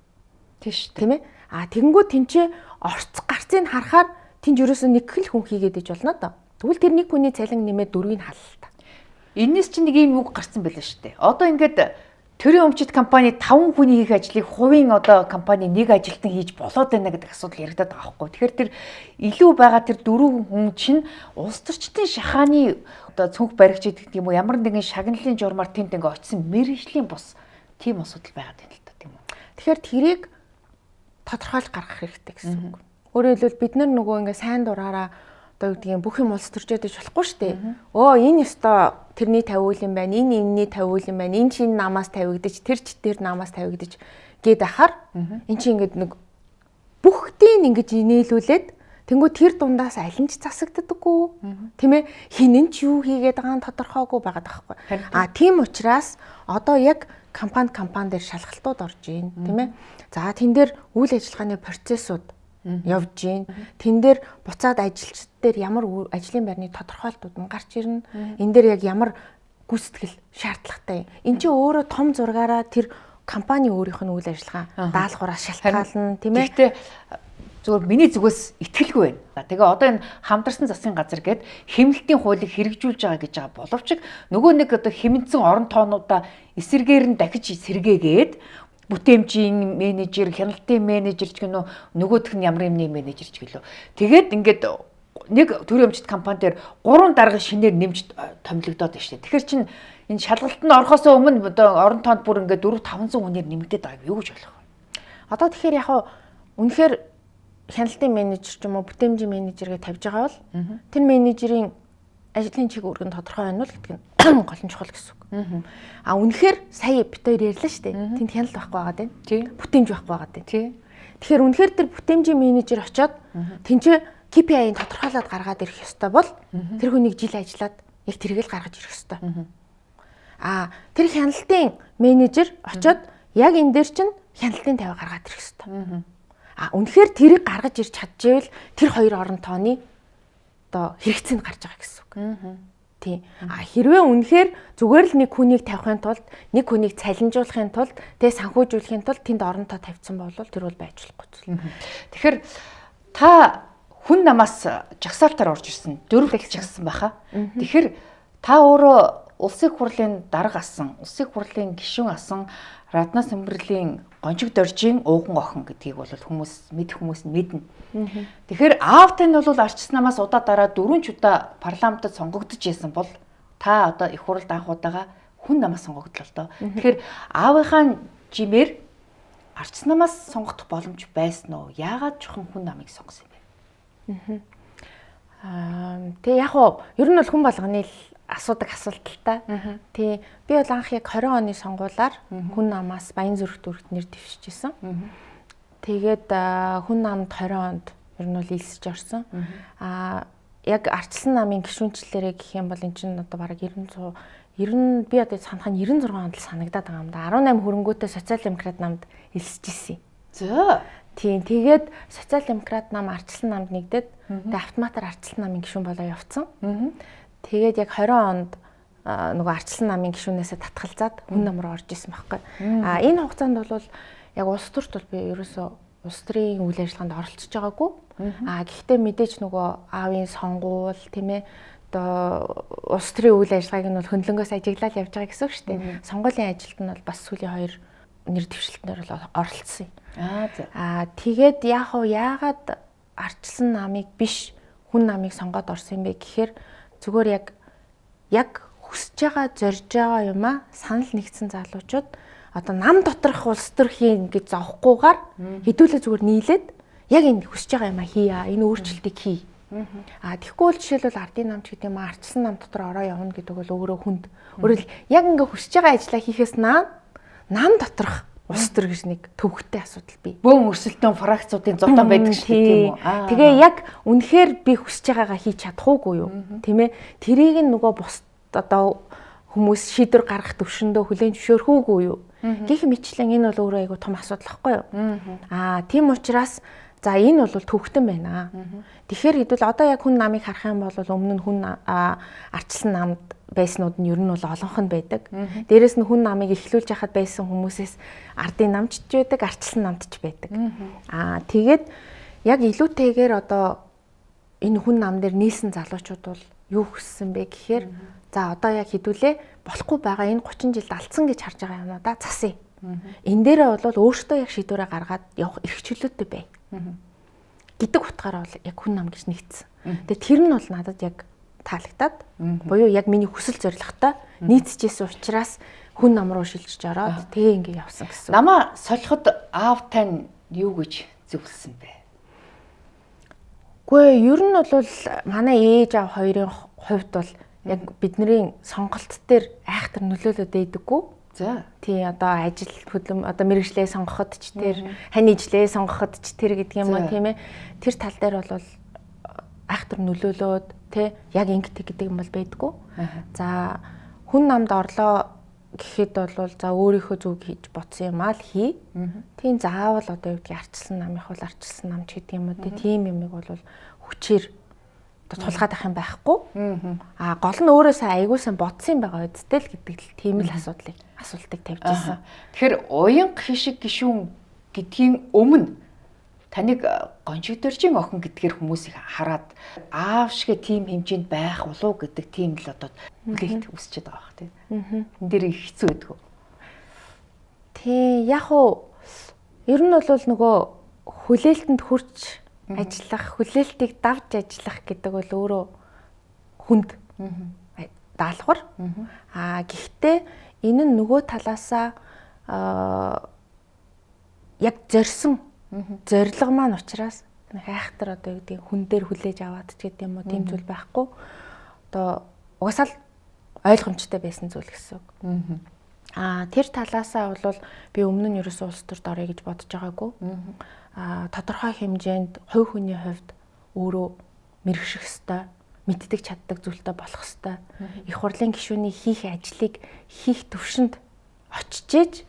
Тийш тийм ээ. Тэгэнгүүт тэнцээ орц гарцыг харахаар тэнд ерөөсөө нэг л хүн хийгээд иж болно да. Тэгвэл тэр нэг хүний цалин нэмээд 4-ийг халлаа та. Энэс чинь нэг юм үг гарцсан байлаа шүү дээ. Одоо ингээд төрийн өмчит компани 5 хүний хийх ажлыг хувийн одоо компани нэг ажилтан хийж болоод байна гэдэг асуудал яригадаад байгаа байхгүй. Тэгэхээр тэр илүү байгаа тэр 4 хүн чинь улс төрчдийн шахааны одоо цүнх баригч гэдэг юм уу ямар нэгэн шагналын журмаар тэнд ингээ очисон мэргэжлийн бус тийм асуудал байгаад байна л та тийм үү. Тэгэхээр тэрийг тодорхойлж гаргах хэрэгтэй гэсэн үг. Өөрөөр хэлбэл бид нар нөгөө ингээ сайн дураараа одоо гэдгийг бүх юм улс төрчөөд иж болохгүй шүү дээ. Энэ ёстой тэрний тавиул юм байна. Энэ энэний тавиул юм байна. Энэ чинь намаас тавигдаж, тэр ч тэр намаас тавигдаж гээд ахаар эн чинь ингээд нэг бүгдийг ингэж инээлүүлээд тэнгуү тэр дундаас аль нь ч засагддаггүй. Тийм ээ? Хин нь ч юу хийгээд байгаа нь тодорхойгүй байгаад байгаа байхгүй. Тийм учраас одоо яг компани дээр шалгалтууд орж ийн, тийм ээ? За тэн дээр үйл ажиллагааны процессууд явж гин. Тэн дээр буцаад ажилчид дээр ямар ажлын байрны тодорхойлтууд нь гарч ирнэ. Энэ дээр яг ямар гүйцэтгэл шаардлагатай. Энд чинь өөрөө том зургаараа тэр компани өөрийнх нь үйл ажиллагаа даалгавраас шалтгаална, тийм ээ. Гэхдээ зөвхөн миний зүгээс итгэлгүй байна. Тэгээ одоо энэ хамтарсан засгийн газар гээд хэмнэлтийн хуулийг хэрэгжүүлж байгаа гэж байгаа боловч нөгөө нэг одоо хэмнэлцэн орон тоонуудаа эсэргээр нь дахиж сэргээгээд бүтээмжийн менежер, хяналтын менежер ч гэнэ нөгөөх нь ямар юмны менежер ч гэлөө. Тэгээд ингээд нэг төрийн өмчит компани дээр 3 дарга шинээр нэмж томилогдоод байна шүү дээ. Тэгэхээр чин энэ шалгалтанд орохоос өмнө одоо орон тоонд бүр ингээд 400-500 хүнээр нэмэгдээд байгааг юу гэж болох вэ? Одоо тэгэхээр яг үнэхээр хяналтын менежер ч юм уу бүтээмжийн менежергээ тавьж байгаа бол тэр менежерийн ажлын чиг үүрэг нь тодорхой байна уу гэдэг нь гол нь чухал гэсэн үг. А үнэхээр сая бит хоёр ярьлаа шүү дээ. Тэнд хяналт байхгүй байгаад байна. Бүтээмж байхгүй байгаад байна. Тэгэхээр үнэхээр тэр бүтээмжийн менежер очоод тэнцээ KPI-ийг тодорхойлоод гаргаад ирэх ёстой бол тэр хүнийг жил ажиллаад яг тэрийг л гаргаж ирэх ёстой. А тэр хяналтын менежер очоод яг энэ дээр чинь хяналтын тавь гаргаад ирэх ёстой. А үнэхээр тэрийг гаргаж ирч чадчихвэл тэр хоёр орон тооны одоо хэрэгцээнд гарч байгаа гэсэн үг. Тийм. А хэрвээ үнэхээр зүгээр л нэг хүнийг тавихын тулд, нэг хүнийг цалинжуулахын тулд, тэгээ санхүүжүүлэхийн тулд тэнд орон тоо тавьсан бол тэр бол байж болохгүй зүйл. Тэгэхээр та хүн намаас жагсаалтаар орж ирсэн, дөрвөлт жагсан байхаа. Тэгэхээр та өөрөө улсын хурлын дарга асан, улсын хурлын гишүүн асан, Раднаа Сүмбэрлийн гончиг доржийн ууган охин гэдгийг бол хүмүүс нь мэднэ. Тэгэхээр аавтай нь бол арчс намаас удаа дараа 4 удаа парламентод сонгогдож байсан бол та одоо их хурлд анх удаага хүн намаас сонгогдлоо л доо. Тэгэхээр аавынхаа жимээр арчс намаас сонгогдох боломж байсан уу? Яагаад жоохон хүн намыг сонгосон юм бэ? Тэгээ яг уу ер нь бол хүн болгоны асуудаг асуулт л та. Тий. Би бол анх яг 20 оны сонгуулиар хүн намаас Баянзүрх дүрэгт нэр дэвшижсэн. Тэгээд хүн намд 20 онд ер нь бол илсэж орсон. Яг арчилсан намын гишүүнчлэлээрээ гэх юм бол эн чинь одоо бараг 90 би одоо санах нь 96 онд л санагдаад байгаа юм да. 18 хөрөнгөтэй социал-демократ намд илсэж ирсэн. Зөө. Тийм. Тэгээд социал-демократ нам арчилсан намд нэгдээд тэгээд автоматар арчилсан намын гишүүн болоо явцсан. Тэгээд яг 20 онд нөгөө арчилсан намын гишүүнээсээ татгалзаад хүн нам руу орж исэн байхгүй. Энэ хугацаанд бол яг улс төрт бол би ерөөсөө улс төрийн үйл ажиллагаанд оролцож байгаагүй. Гэхдээ мэдээж нөгөө аавын сонгуул тийм ээ одоо улс төрийн үйл ажиллагааг нь бол хөндлөнгөөс ажиглаад явж байгаа гэсэн үг шүү дээ. Сонгуулийн ажилд нь бол бас сүүлийн 2 нэр дэвшилтнэр бол оролцсон юм. Тэгээд яагаад арчилсан намыг биш хүн намыг сонгоод орсон юм бэ гэхээр зүгээр яг хүсэж байгаа зорж байгаа юмаа санал нэгдсэн залуучууд одоо нам доторх улс төрхийн гэж зовхгүйгээр хэдүүлээ зүгээр нийлээд яг энэ хүсэж байгаа юмаа хийя, энэ өөрчлөлтийг хий. Тэгэхгүй бол жишээлбэл ардын намч гэдэг юм арчилсан нам дотор ороо явна гэдэг бол өөрөө хүнд. Өөрөөр яг ингээ хүсэж байгаа ажлаа хийхээс нам доторх улс төр гэж нэг төвөгтэй асуудал бий. Бөөм өрсөлдөөн фракцуудын зодон байдаг шүү дээ тийм үү? Тэгээ яг үнэхээр би хүсэж байгаагаа хийж чадахгүй юу? Тийм ээ. Тэрийг нөгөө бус одоо хүмүүс шийдвэр гаргах төвшөндөө хүлээн зөвшөөрөхөөгүй юу? Гэх мэтлэн энэ бол өөрөө айгүй том асуудал байхгүй юу? Тийм учраас за энэ бол төвөгтөн байна. Тэгэхээр хэдүүл одоо яг хүн намыг харах юм бол өмнө нь хүн арчилсан намд байснууд нь ер нь бол олонх нь байдаг. Дээрээс нь хүн намыг эхлүүлж яхад байсан хүмүүсээс ардын намч ч байдаг, арчилсан намч ч байдаг. Тэгээд яг илүүтэйгээр одоо энэ хүн нам дээр нийлсэн залуучууд бол юу хүссэн бэ гэхээр за одоо яг хэдүүлээ болохгүй байгаа энэ 30 жилд алдсан гэж харж байгаа юмудаа засъя. Энэ дээрээ бол өөртөө яг шийдвэрээ гаргаад явах эрх чөлөөтэй бай. Гэдэг утгаараа бол яг хүн нам гэж нэгдсэн. Тэгээ тэр нь бол надад яг таалагдаад буюу яг миний хүсэл зорилготой нийцчихсэн учраас хүн нам руу шилжиж ороод тэгээ ингэ явсан гэсэн. Намаа солиход аавтай нь юу гэж зөвлөсөн бэ? Гэхдээ ер нь бол манай ээж аав хоёрын хувьд бол яг бидний сонголт дээр айхтар нөлөөлөд байдаггүй. За. Тий одоо ажил хөдлөм одоо мэргэжлээ сонгоход ч тэр хань ижлээ сонгоход ч тэр гэдэг юм уу тийм ээ. Тэр тал дээр бол айхтар нөлөөлөөд тий яг ингэдэг гэдэг юм бол байдаггүй. За хүн намд орлоо гэхэд бол за өөрийнхөө зүг хийж бодсон юм аа л хий. Тийм заавал одоо юу гэдгийг арчилсан намынх бол арчилсан намч гэдэг юм уу тийм юмыг бол хүчээр тулгаад ах юм байхгүй. Гол нь өөрөөсөө аягуулсан бодсон байгаа үсттэй л гэдэг л тийм л асуултыг тавьж ирсэн. Тэгэхээр уянга хишиг гишүүн гэдгийн өмнө таныг гончиг дөржийн охин гэдгээр хүмүүсийг хараад аав шиг тийм хэмжээнд байх болов гэдэг тийм л одоо хүлээлт үсчихэд байгаа бах тийм. Энд дээр хэцүү байдаг. Тий яг уу ер нь бол нөгөө хүлээлтэнд хүрч ажиллах, хүлээлтийг давж ажиллах гэдэг бол өөрөө хүнд даалгавар. Гэхдээ энэ нь нөгөө талаасаа яг зорьсон зорилго маань учраас хайхтар одоо юу гэдэг хүн дээр хүлээж аваад ч гэдэг юм уу тийм зүйл байхгүй. Одоо угсаал ойлгомжтой байсан зүйл гэсэн үг. Тэр талаасаа бол би өмнө нь ерөөсөө улс төрд орё гэж бодож байгаагүй. Тодорхой хэмжээнд хувь хүний хувьд өөрөө мэрэгших ёстой, мэддэг чаддаг зүйлтэй болох ёстой. Их хурлын гишүүний хийх ажлыг хийх төвшөнд очиж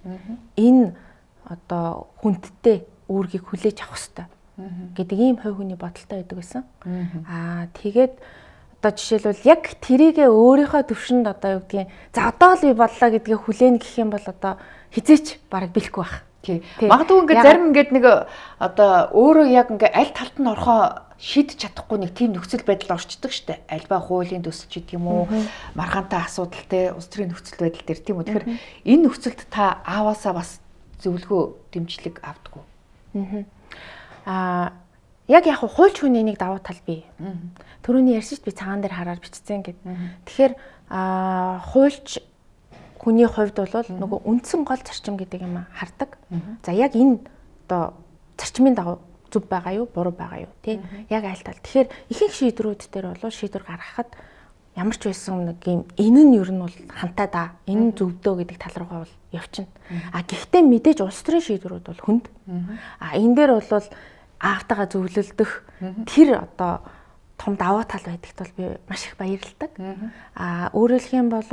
энэ одоо хүндтэй үүргийг хүлээж авах ёстой гэдэг ийм хувь хүний бодолтой байдаг байсан. Тэгээд одоо жишээлбэл яг тэрийгэ өөрийнхөө төвшөнд одоо юу гэдгийг за одоо л би боллоо гэдгээ хүлээн гэх юм бол одоо хизээч бараг бэлэхгүй байх. Магадгүй ингээд зарим ингээд нэг одоо өөрөө яг ингээд аль талд нь орохоо шийдэж чадахгүй нэг тийм нөхцөл байдал орчдөг штэ. Альва хуулийн төсөл ч гэдэг юм уу, маргаантай асуудал те улс төрийн нөхцөл байдал дээр тийм үү. Тэгэхээр энэ нөхцөлд та ааваасаа бас зөвлөгөө дэмжлэг авдаггүй. Яг хуульч хүний нэг давуу тал бий. Төрөний ярьсан шүү дээ би цагаан дээр хараад бичсэн гэд. Тэгэхээр хуульч хүний хувьд бол нөгөө үндсэн гол зарчим гэдэг юм хардаг. За яг энэ одоо зарчмын дагуу зөв байгаа юу, буруу байгаа юу тий? Яг аль тал. Тэгэхээр ихэнх шийдвэрүүд дээр бол шийдвэр гаргахад ямар ч байсан нэг юм энэ нь ер нь бол хантай да. Энэ нь зөвдөө гэдэг тал руугаа бол явчихна. Гэхдээ мэдээж улс төрийн шийдвэрүүд бол хүнд. Энэ дээр бол аавтайгаа зөвлөлдөх тэр одоо том давуу тал байдагт бол би маш их баярлалдаг. Өөрөөр хэлэх юм бол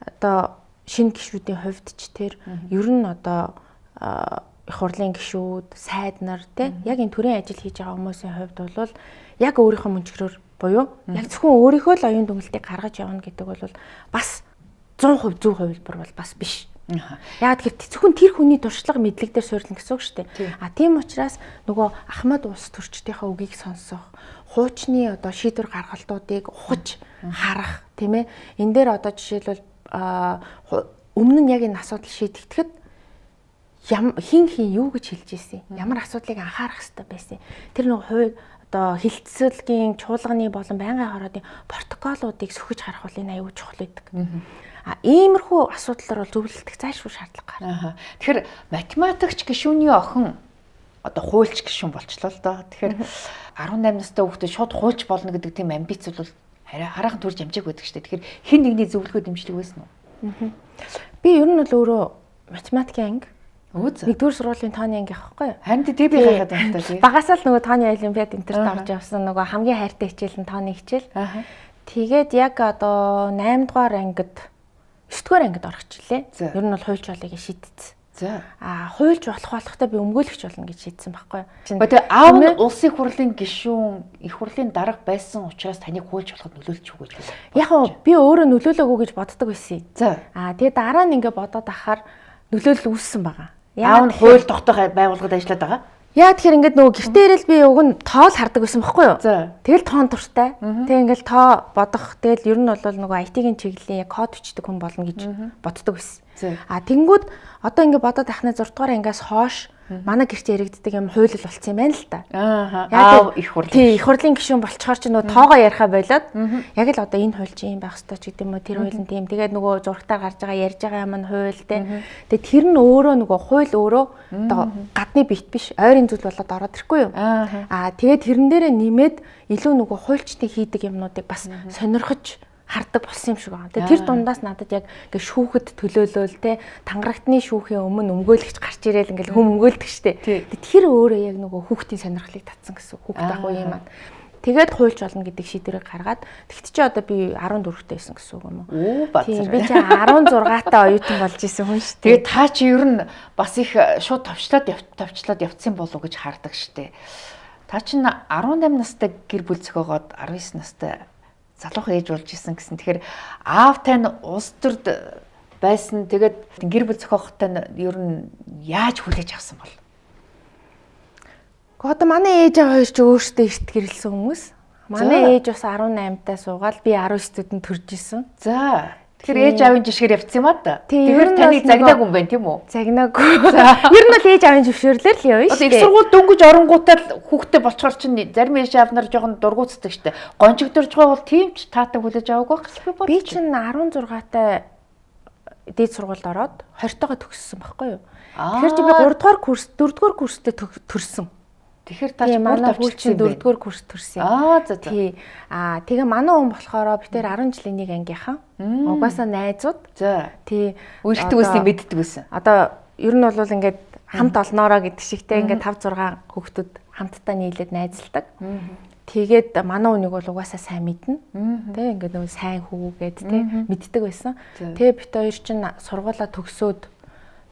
одоо шинэ гишүүдийн хувьд ч тэр ер нь одоо их хурлын гишүүд, сайд нар тий яг энэ төрлийн ажил хийж байгаа хүмүүсийн хувьд бол яг өөрийнхөө мөнчгөрөөр буюу яг зөвхөн өөрийнхөө л оюун дүнэлтийг гаргаж явна гэдэг бол бас 100% зөв хувилбар бол бас биш. Яг тэр зөвхөн тэр хүний туршлага мэдлэг дээр суйрлна гэсэн үг шүү дээ. Тийм учраас нөгөө Ахмад улс төрчдийнхээ үгийг сонсох, хуучны одоо шийдвэр гаргалтуудыг ухаж харах, тийм ээ. Энэ дээр одоо жишээлбэл өмнө нь яг энэ асуудал шийдэгдэхэд хин юу гэж хэлж ийсэн, ямар асуудлыг анхаарах хэрэгтэй байсан. Тэр нөгөө хувь одоо хилцэлгийн чуулганы болон байнгын хорооны протоколуудыг сөхөж харах бол энэ аюул чухал байдаг. Иймэрхүү асуудлаар бол зөвлөлдөх зайлшгүй шаардлага гарна. Тэгэхээр математикч гишүүний охин одоо хуульч гишүүн болчлоо л доо. Тэгэхээр 18 настай хүүхдээ шууд хуульч болно гэдэг тийм амбиц бол хараахан төрж амжааг байдаг шүү дээ. Тэгэхээр хэн нэгний зөвлөгөө дэмжлэг байсан уу? Би ер нь бол өөрөө математикийн анги нэгдүгээр сургуулийн тооны анги авахгүй юу? Харин тий би хайгаад байна та тий. Багасаа л нөгөө тооны олимпиад энтерт орж явсан нөгөө хамгийн хайртай хичээл нь тооны хичээл. Тэгээд яг одоо 8 дугаар ангид 9 дугаар ангид орох хичээлээ. Ер нь бол хуульч болыг шийдсэн. За. Хуульч болохтой би өмгөөлөгч болно гэж шийдсэн байхгүй юу? Тэгээд аав нь улсын хурлын гишүүн, их хурлын дарга байсан учраас таныг хуульч болоход нөлөөлж өгөөж байна. Яг нь би өөрөө нөлөөлөөгүй гэж боддог байсан. За. Тэгээд дараа нь ингээ бодоод ахаар нөлөөлөл үүссэн байгаа. Аав нь хууль тогтоох байгууллагад ажиллаад байгаа. Яа тэгэхээр ингээд нөгөө гэртээ ирэл би уг нь тоол хардаг байсан байхгүй юу? Тэгэл тоон туртай. Тэг ингээл тоо бодох. Тэгэл ер нь бол нөгөө IT-ийн чиглэлийн яг код бичдэг хүн болно гэж боддог байсан. Тэнгүүд одоо ингээд бодоод ахнаа 6 дугаар ангиас хойш манай гэртээ яригддаг юм хууль болсон юм байна л та. Аав их хурлын. Тий, их хурлын гишүүн болчихоор ч нөгөө тоогоо яриахаа болоод яг л одоо энэ хууль чинь юм байх ёстой ч гэдэг юм уу тэр хууль нь тийм. Тэгээд нөгөө зургатаар гарч байгаа ярьж байгаа юм нь хууль те. Тэгээд тэр нь өөрөө нөгөө хууль өөрөө одоо гадны бит биш ойрын зүйл болоод ороод ирэхгүй юу? Тэгээд тэрэн дээрээ нэмээд илүү нөгөө хуульчдын хийдэг юмнуудыг бас сонирхож хардаг болсон юм шиг байна. Тэгээ тэр дундаас надад яг ингээ шүүхэд төлөөлөөл те тангарагтны шүүхийн өмнө өмгөөлөгч гарч ирээл ингээл хүм өмгөөлдөг штэ. Тэр өөрөө яг нөгөө хүүхдийн сонирхлыг татсан гэсэн хүүхд ах уу юм аа. Тэгээд хуульч болно гэдэг шийдвэрийг гаргаад тэгт чи одоо би 14-тэй байсан гэсэн үг юм уу? Тийм би чи 16-таа оюутан болж исэн хүн штэ. Тэгээд та чи ер нь бас их шууд товчлоод явцсан болов уу гэж хардаг штэ. Та чи 18 настай гэр бүл зохиогоод 19 настай залуухан ээж болж исэн гэсэн. Тэгэхээр аавтай нь улс төрд байсан. Тэгээд гэр бүл зохиохтой нь ер нь яаж хүлээж авсан бол? Одоо манай ээж аваа хоёр ч өөрсдөө эрт гэрэлсэн хүмүүс. Манай ээж бас 18-таа суугаад би 19-д нь төрж исэн. За. Тэгэхээр ээж аавын жишгээр явцсан юм аа да. Тэгэхээр таныг загнаагүй юм байна тийм үү? Загнаагүй. Ер нь бол ээж аавын зөвшөөрлөөр л явна шүү дээ. Одоо их сургууль дөнгөж оронгуудаа хүүхдээ болчоор чинь зарим ээж аав нар жоохон дургуутдаг штэ. Гончигдорж байгаа бол тийм ч таатай хүлээж аваагүй байх. Би чинь 16-таа дээд сургуульд ороод 20-тойгоо төгссөн байхгүй юу? Тэгэхээр чи би 3 дугаар курс, 4 дугаар курстэй төрсөн. Тэгэхээр та манай хүүчин 4-р курс төрсөн. За. Тий. Тэгээ манай хүн болохоор би тэр 10 жилийн нэг ангийнхан. Угаасаа найзууд. За. Тий. Үерхдэг байсан, мэддэг байсан. Одоо ер нь бол ингээд хамт олноороо гэдэг шигтэй ингээд 5-6 хүүхдүүд хамтдаа нийлээд найзалдаг. Тэгээд манай үнийг бол угаасаа сайн мэднэ. Тэ ингээд нөгөө сайн хүү гэд тэ мэддэг байсан. Тэгээ бит хоёр чинь сургуулаа төгсөөд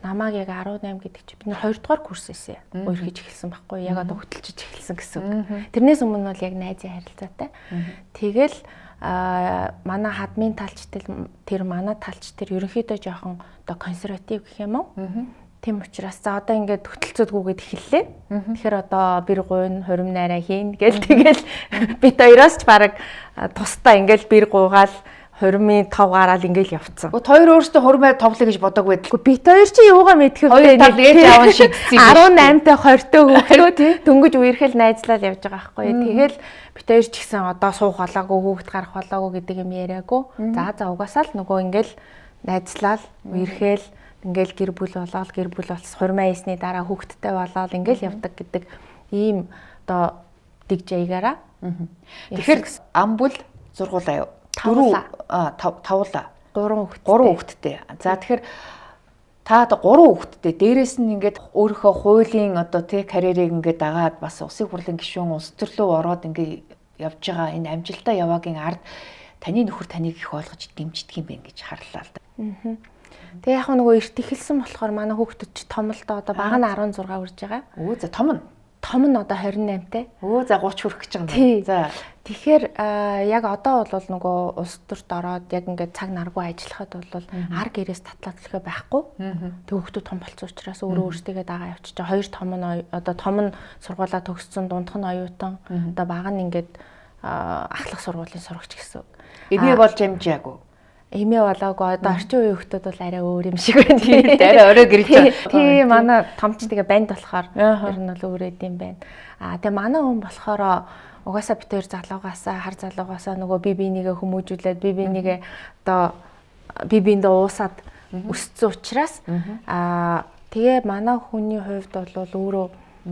намааг яг 18 гэдэг чи бид 2-р курс эсэ өөрхөж эхэлсэн байхгүй яг одоо хөтөлж эхэлсэн гэсэн үг. Тэрнээс өмнө бол яг найзын харилцаатай. Тэгэл манай хадмын талчтай тэр манай талч тэр ерөнхийдөө жоохон одоо консерватив гэх юм уу? Тийм учраас за одоо ингээд хөтөлцөөдгүйгээд эхэллээ. Тэгэхээр одоо бэр гуйн хурим найраа хийн гэл тэгэл бит хоёроос ч баг тусдаа ингээд бэр гуйгаал хуримын тав гараал ингээл явцсан. Хоёр өөрсдөө хурмаа товлоо гэж бодоагүй байдгүй. Бит хоёр чи юугаа мэдэх вэ? Хоёр тал ээж аав нь шийдсэн юм. 18-тай 20-тай хүүхдүүд дөнгөж үерхэл найзлал явж байгаа байхгүй. Тэгэл бит хоёр ч гэсэн одоо суух болоогүй, хүүхд гарах болоогүй гэдэг юм яриаггүй. За угаасаа л нөгөө ингээл найзлал, үерхэл ингээл гэр бүл болоод гэр бүл болсон хурмаа ийсний дараа хүүхдтэй болоод ингээл явдаг гэдэг ийм одоо дэгж аягаараа. Тэгэхээр ам бүл зургуулаа юу? Тавлаа. 3 хүүхэдтэй. За тэгэхээр та одоо 3 хүүхэдтэй. Дээрээс нь ингээд өөрийнхөө хуулийн одоо тий карьерийг ингээд дагаад бас улсын хурлын гишүүн улс төрлөө ороод ингээд явж байгаа энэ амжилтаа яваагийн ард таны нөхөр таныг их ойлгож дэмждэг юм байна гэж харлаа л да. Тэгээ яг нөгөө эрт ихэлсэн болохоор манай хүүхдүүд ч том л да одоо баг нь 16 хүрж байгаа. За том нь одоо 28-тай. За 30 хүрэх гэж байгаа юм. За. Тэгэхээр яг одоо бол нөгөө улс төрт ороод яг ингээд цаг наргүй ажиллахад бол ар гэрээс татлаадлахаа байхгүй. Тэг хүүхдүүд том болсон учраас өөрөө өөрсдөө дагаа явчих. Хоёр том нь одоо том нь сургуулаа төгссөн, дундх нь оюутан, одоо баг нь ингээд ахлах сургуулийн сурагч гэсэн. Эмээ болж амжаагүй. Эмээ болоогүй одоо орчин үеийн хүүхдүүд бол арай өөр юм шиг байна. Тийм арай орой гэрэж. Тийм манай том ч тэгээ банд болохоор ер нь бол өөрөөд юм байна. Тэгээ манай хүн болохоор угаасаа бид хоёр залуугаасаа хар залуугаасаа нөгөө би бинийгээ хүмүүжүүлээд би бинийгээ одоо би биэндээ уусаад өссөн учраас тэгээ манай хүний хувьд бол өөрөө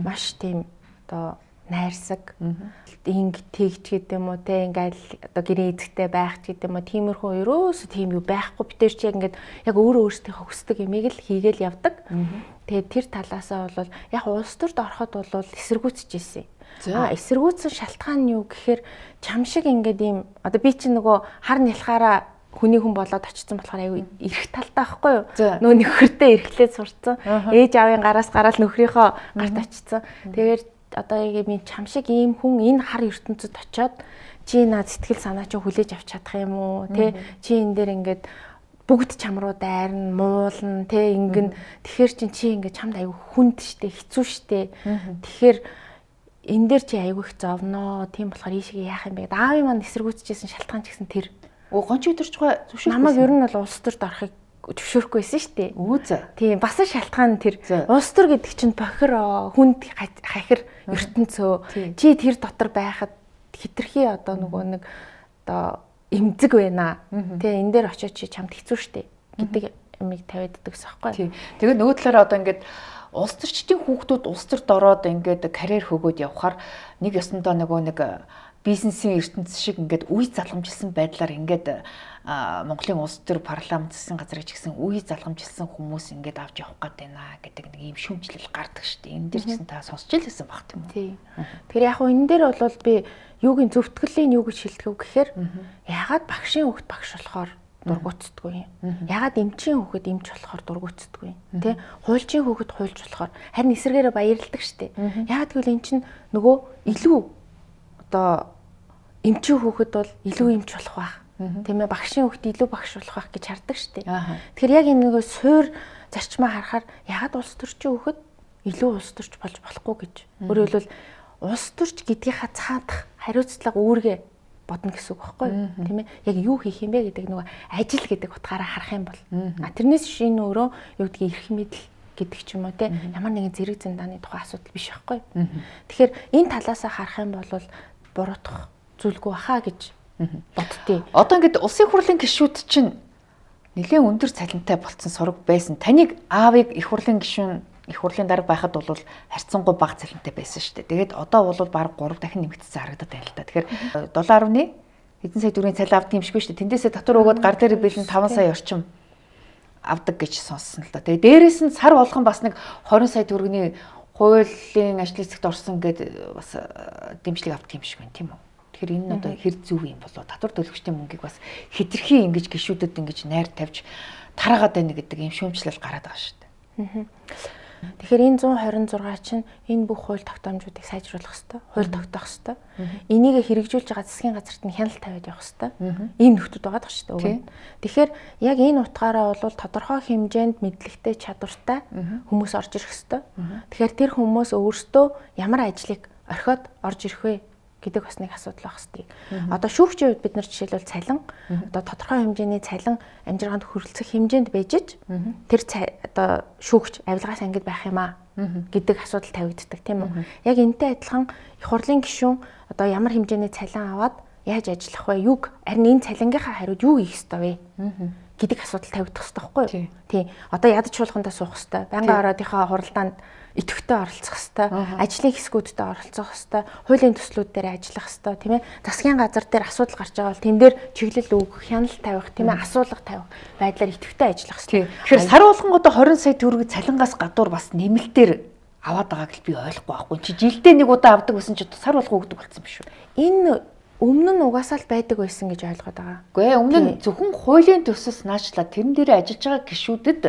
маш тийм одоо найрсаг инг тэгч гэдэг юм уу те ингээл одоо гэрээ эзэгтэй байх ч гэдэг юм уу тиймэрхүү ерөөсө тийм юу байхгүй бид тэр чи ингээд яг өөрөө өөрсдийнхөө хүсдэг юмыг л хийгээл явдаг. Тэгээд тэр талаасаа бол яг улс төрд ороход бол эсэргүүцэж ирсэн. Эсэргүүцсэн шалтгаан нь юу гэхээр чам шиг ингээд ийм одоо би чи нөгөө хар нялхаараа хүний хүн болоод очсон болохоор аюу эрэх талтай байхгүй юу? Нөө нөхөртэй эрхлээд сурцсан. Ээж аавын гараас гараал нөхрийнхөө гарт очсон. Тэгээд одоо яг ийм чам шиг ийм хүн энэ хар ертөнцид очиод чи наад сэтгэл санаа чи хүлээж авч чадах юм уу те чи энэ дээр ингээд бүгд чам руу дайрна муулна те ингэн тэгэхээр чи ингээд чамд аюу хүнд штэ хэцүү штэ тэгэхээр энэ дээр чи аюу их зовноо тийм болохоор ийшээ яах юм бэ аавын маань эсэргүүцчихсэн шалтгаан ч гэсэн тэр гонч өдөрч байгаа зөвшөөрөх намайг ер нь бол улс төрд орохыг зөвшөөрөхгүйсэн шүү дээ. Тийм бас шалтгаан тэр улс төр гэдэг чинь бохир хүнд хахир ертөнцөө чи тэр дотор байхад хитрхи одоо нөгөө нэг одоо эмзэг байна. Тэгээ энэ дээр очиж чи чамд хэцүү шүү дээ гэдэг юмыг тавиад иддэг гэсэн байхгүй. Тийм. Тэгээд нөгөө талаараа одоо ингээд улс төрчдийн хүүхдүүд улс төрт ороод ингээд карьер хөгөөд явхаар нэг ёсондоо нөгөө нэг бизнесийн ертөнц шиг ингээд үе залгамжилсан байдлаар ингээд Монголын улс төр парламент засгийн газрыг ч гэсэн үе залгамжилсан хүмүүс ингээд авч явах гээд байна гэдэг нэг ийм шүүмжлэл гардаг шүү дээ. Энэ дэр ч гэсэн та сонсч л байсан баг тийм үү? Тийм. Тэгэхээр яг хөө энэ дээр бол би юугийн зөвтгөлийн юу гэж шилдэг вэ гэхээр ягаад багшийн хүүхд багш болохоор дургуутдаггүй юм. Ягаад эмчийн хүүхэд эмч болохоор дургуутдаггүй юм. Тэ? Хуульчийн хүүхэд хуульч болохоор харин эсэргээрээ баярлдаг шүү дээ. Ягаад гэвэл эн чинь нөгөө илүү одоо эмчийн хүүхэд бол илүү эмч болох байх. Тийм ээ багшийн хүүхэд илүү багш болох байх гэж хардаг шүү дээ. Тэгэхээр яг энэ нөгөө суур зарчмаа харахаар ягаад улс төрчин хүүхэд илүү улс төрч болж болохгүй гэж. Өөрөөр хэлбэл улс төрч гэдгийнхаа цаадах хариуцлага үүргээ бодно гэсэн үг байхгүй юу? Тийм ээ яг юу хийх юм бэ гэдэг нөгөө ажил гэдэг утгаараа харах юм бол тэрнээс шинэ өөрөө юу гэдгийг эрх мэдэл гэдэг ч юм уу те ямар нэгэн зэрэг зэндааны тухай асуудал биш байхгүй юу? Тэгэхээр энэ талаасаа харах юм бол буруутгах зүйлгүй баха гэж боддتي. Одоо ингээд улсын хурлын гишүүд чинь нэлээд өндөр цалинтай болцсон сураг байсан. Таныг аавыг их хурлын гишүүн их хурлын дарга байхад бол харьцангуй бага цалинтай байсан шүү дээ. Тэгээд одоо бол баг 3 дахин нэмэгдсэн харагдаад байна л да. Тэгэхээр 7.1 эдэн сая төгрөгийн цалин авдаг юм шиггүй шүү дээ. Тэндээсээ татвар өгөөд гар дээр бэлэн 5 сая орчим авдаг гэж сонссон л да. Тэгээд дээрээс нь сар болгон бас нэг 20 сая төгрөгийн хуулийн ажлын хэсэгт орсон гэдэг бас дэмжлэг авдаг юм шиг байна тийм үү? Тэгэхээр энэ нь одоо хэр зөв юм болоо татвар төлөгчдийн мөнгийг бас хэтэрхий ингэж гишүүдэд ингэж найр тавьж тараагаад байна гэдэг юм шүүмжлэл гараад байгаа шүү дээ. Тэгэхээр энэ 126 чинь энэ бүх хууль тогтоомжуудыг сайжруулах хэрэгтэй, хууль тогтоох хэрэгтэй. Энийг хэрэгжүүлж байгаа засгийн газарт нь хяналт тавиад явах хэрэгтэй. Ийм нөхдөд байгаа дах шүү дээ. Тэгэхээр яг энэ утгаараа бол тодорхой хэмжээнд мэдлэгтэй, чадвартай хүмүүс орж ирэх хэрэгтэй. Тэгэхээр тэр хүмүүс өөрсдөө ямар ажлыг орхиод орж ирэх вэ гэдэг бас нэг асуудал байх хэвээр. Одоо шүүгчийн хувьд бид нар жишээлбэл цалин одоо тодорхой хэмжээний цалин амжиргаанд хүрэлцэх хэмжээнд байж тэр одоо шүүгч авилгаас ангид байх юм аа гэдэг асуудал тавигддаг тийм үү. Яг энэтэй адилхан их хурлын гишүүн одоо ямар хэмжээний цалин аваад яаж ажиллах вэ? Юг харин энэ цалингийнхаа хариуд юу хийх ёстой вэ? Гэдэг асуудал тавигдах хэрэгтэй байхгүй юу? Тий. Одоо ядаж чуулгандаа суух хэрэгтэй. Байнгын оройдынхаа хуралдаанд идэвхтэй оролцох хэрэгтэй, ажлын хэсгүүдтэй оролцох хэрэгтэй, хуулийн төслүүд дээр ажиллах хэрэгтэй, тийм ээ. Засгийн газар дээр асуудал гарч байгаа бол тэн дээр чиглэл өгөх, хяналт тавих, тийм ээ, асуулга тавих байдлаар идэвхтэй ажиллах хэрэгтэй. Тэгэхээр сар болгонгоо 20 сая төгрөг цалингаас гадуур бас нэмэлтээр аваад байгааг л би ойлгохгүй байхгүй. Чи жилдээ нэг удаа авдаг гэсэн чи сар болгоо өгдөг болсон юм шүү. Энэ өмнө нь угаасаа л байдаг байсан гэж ойлгоод байгаа. Үгүй ээ, өмнө нь зөвхөн хуулийн төсөөс наачлаад тэрэн дээр ажиллаж байгаа гишүүдэд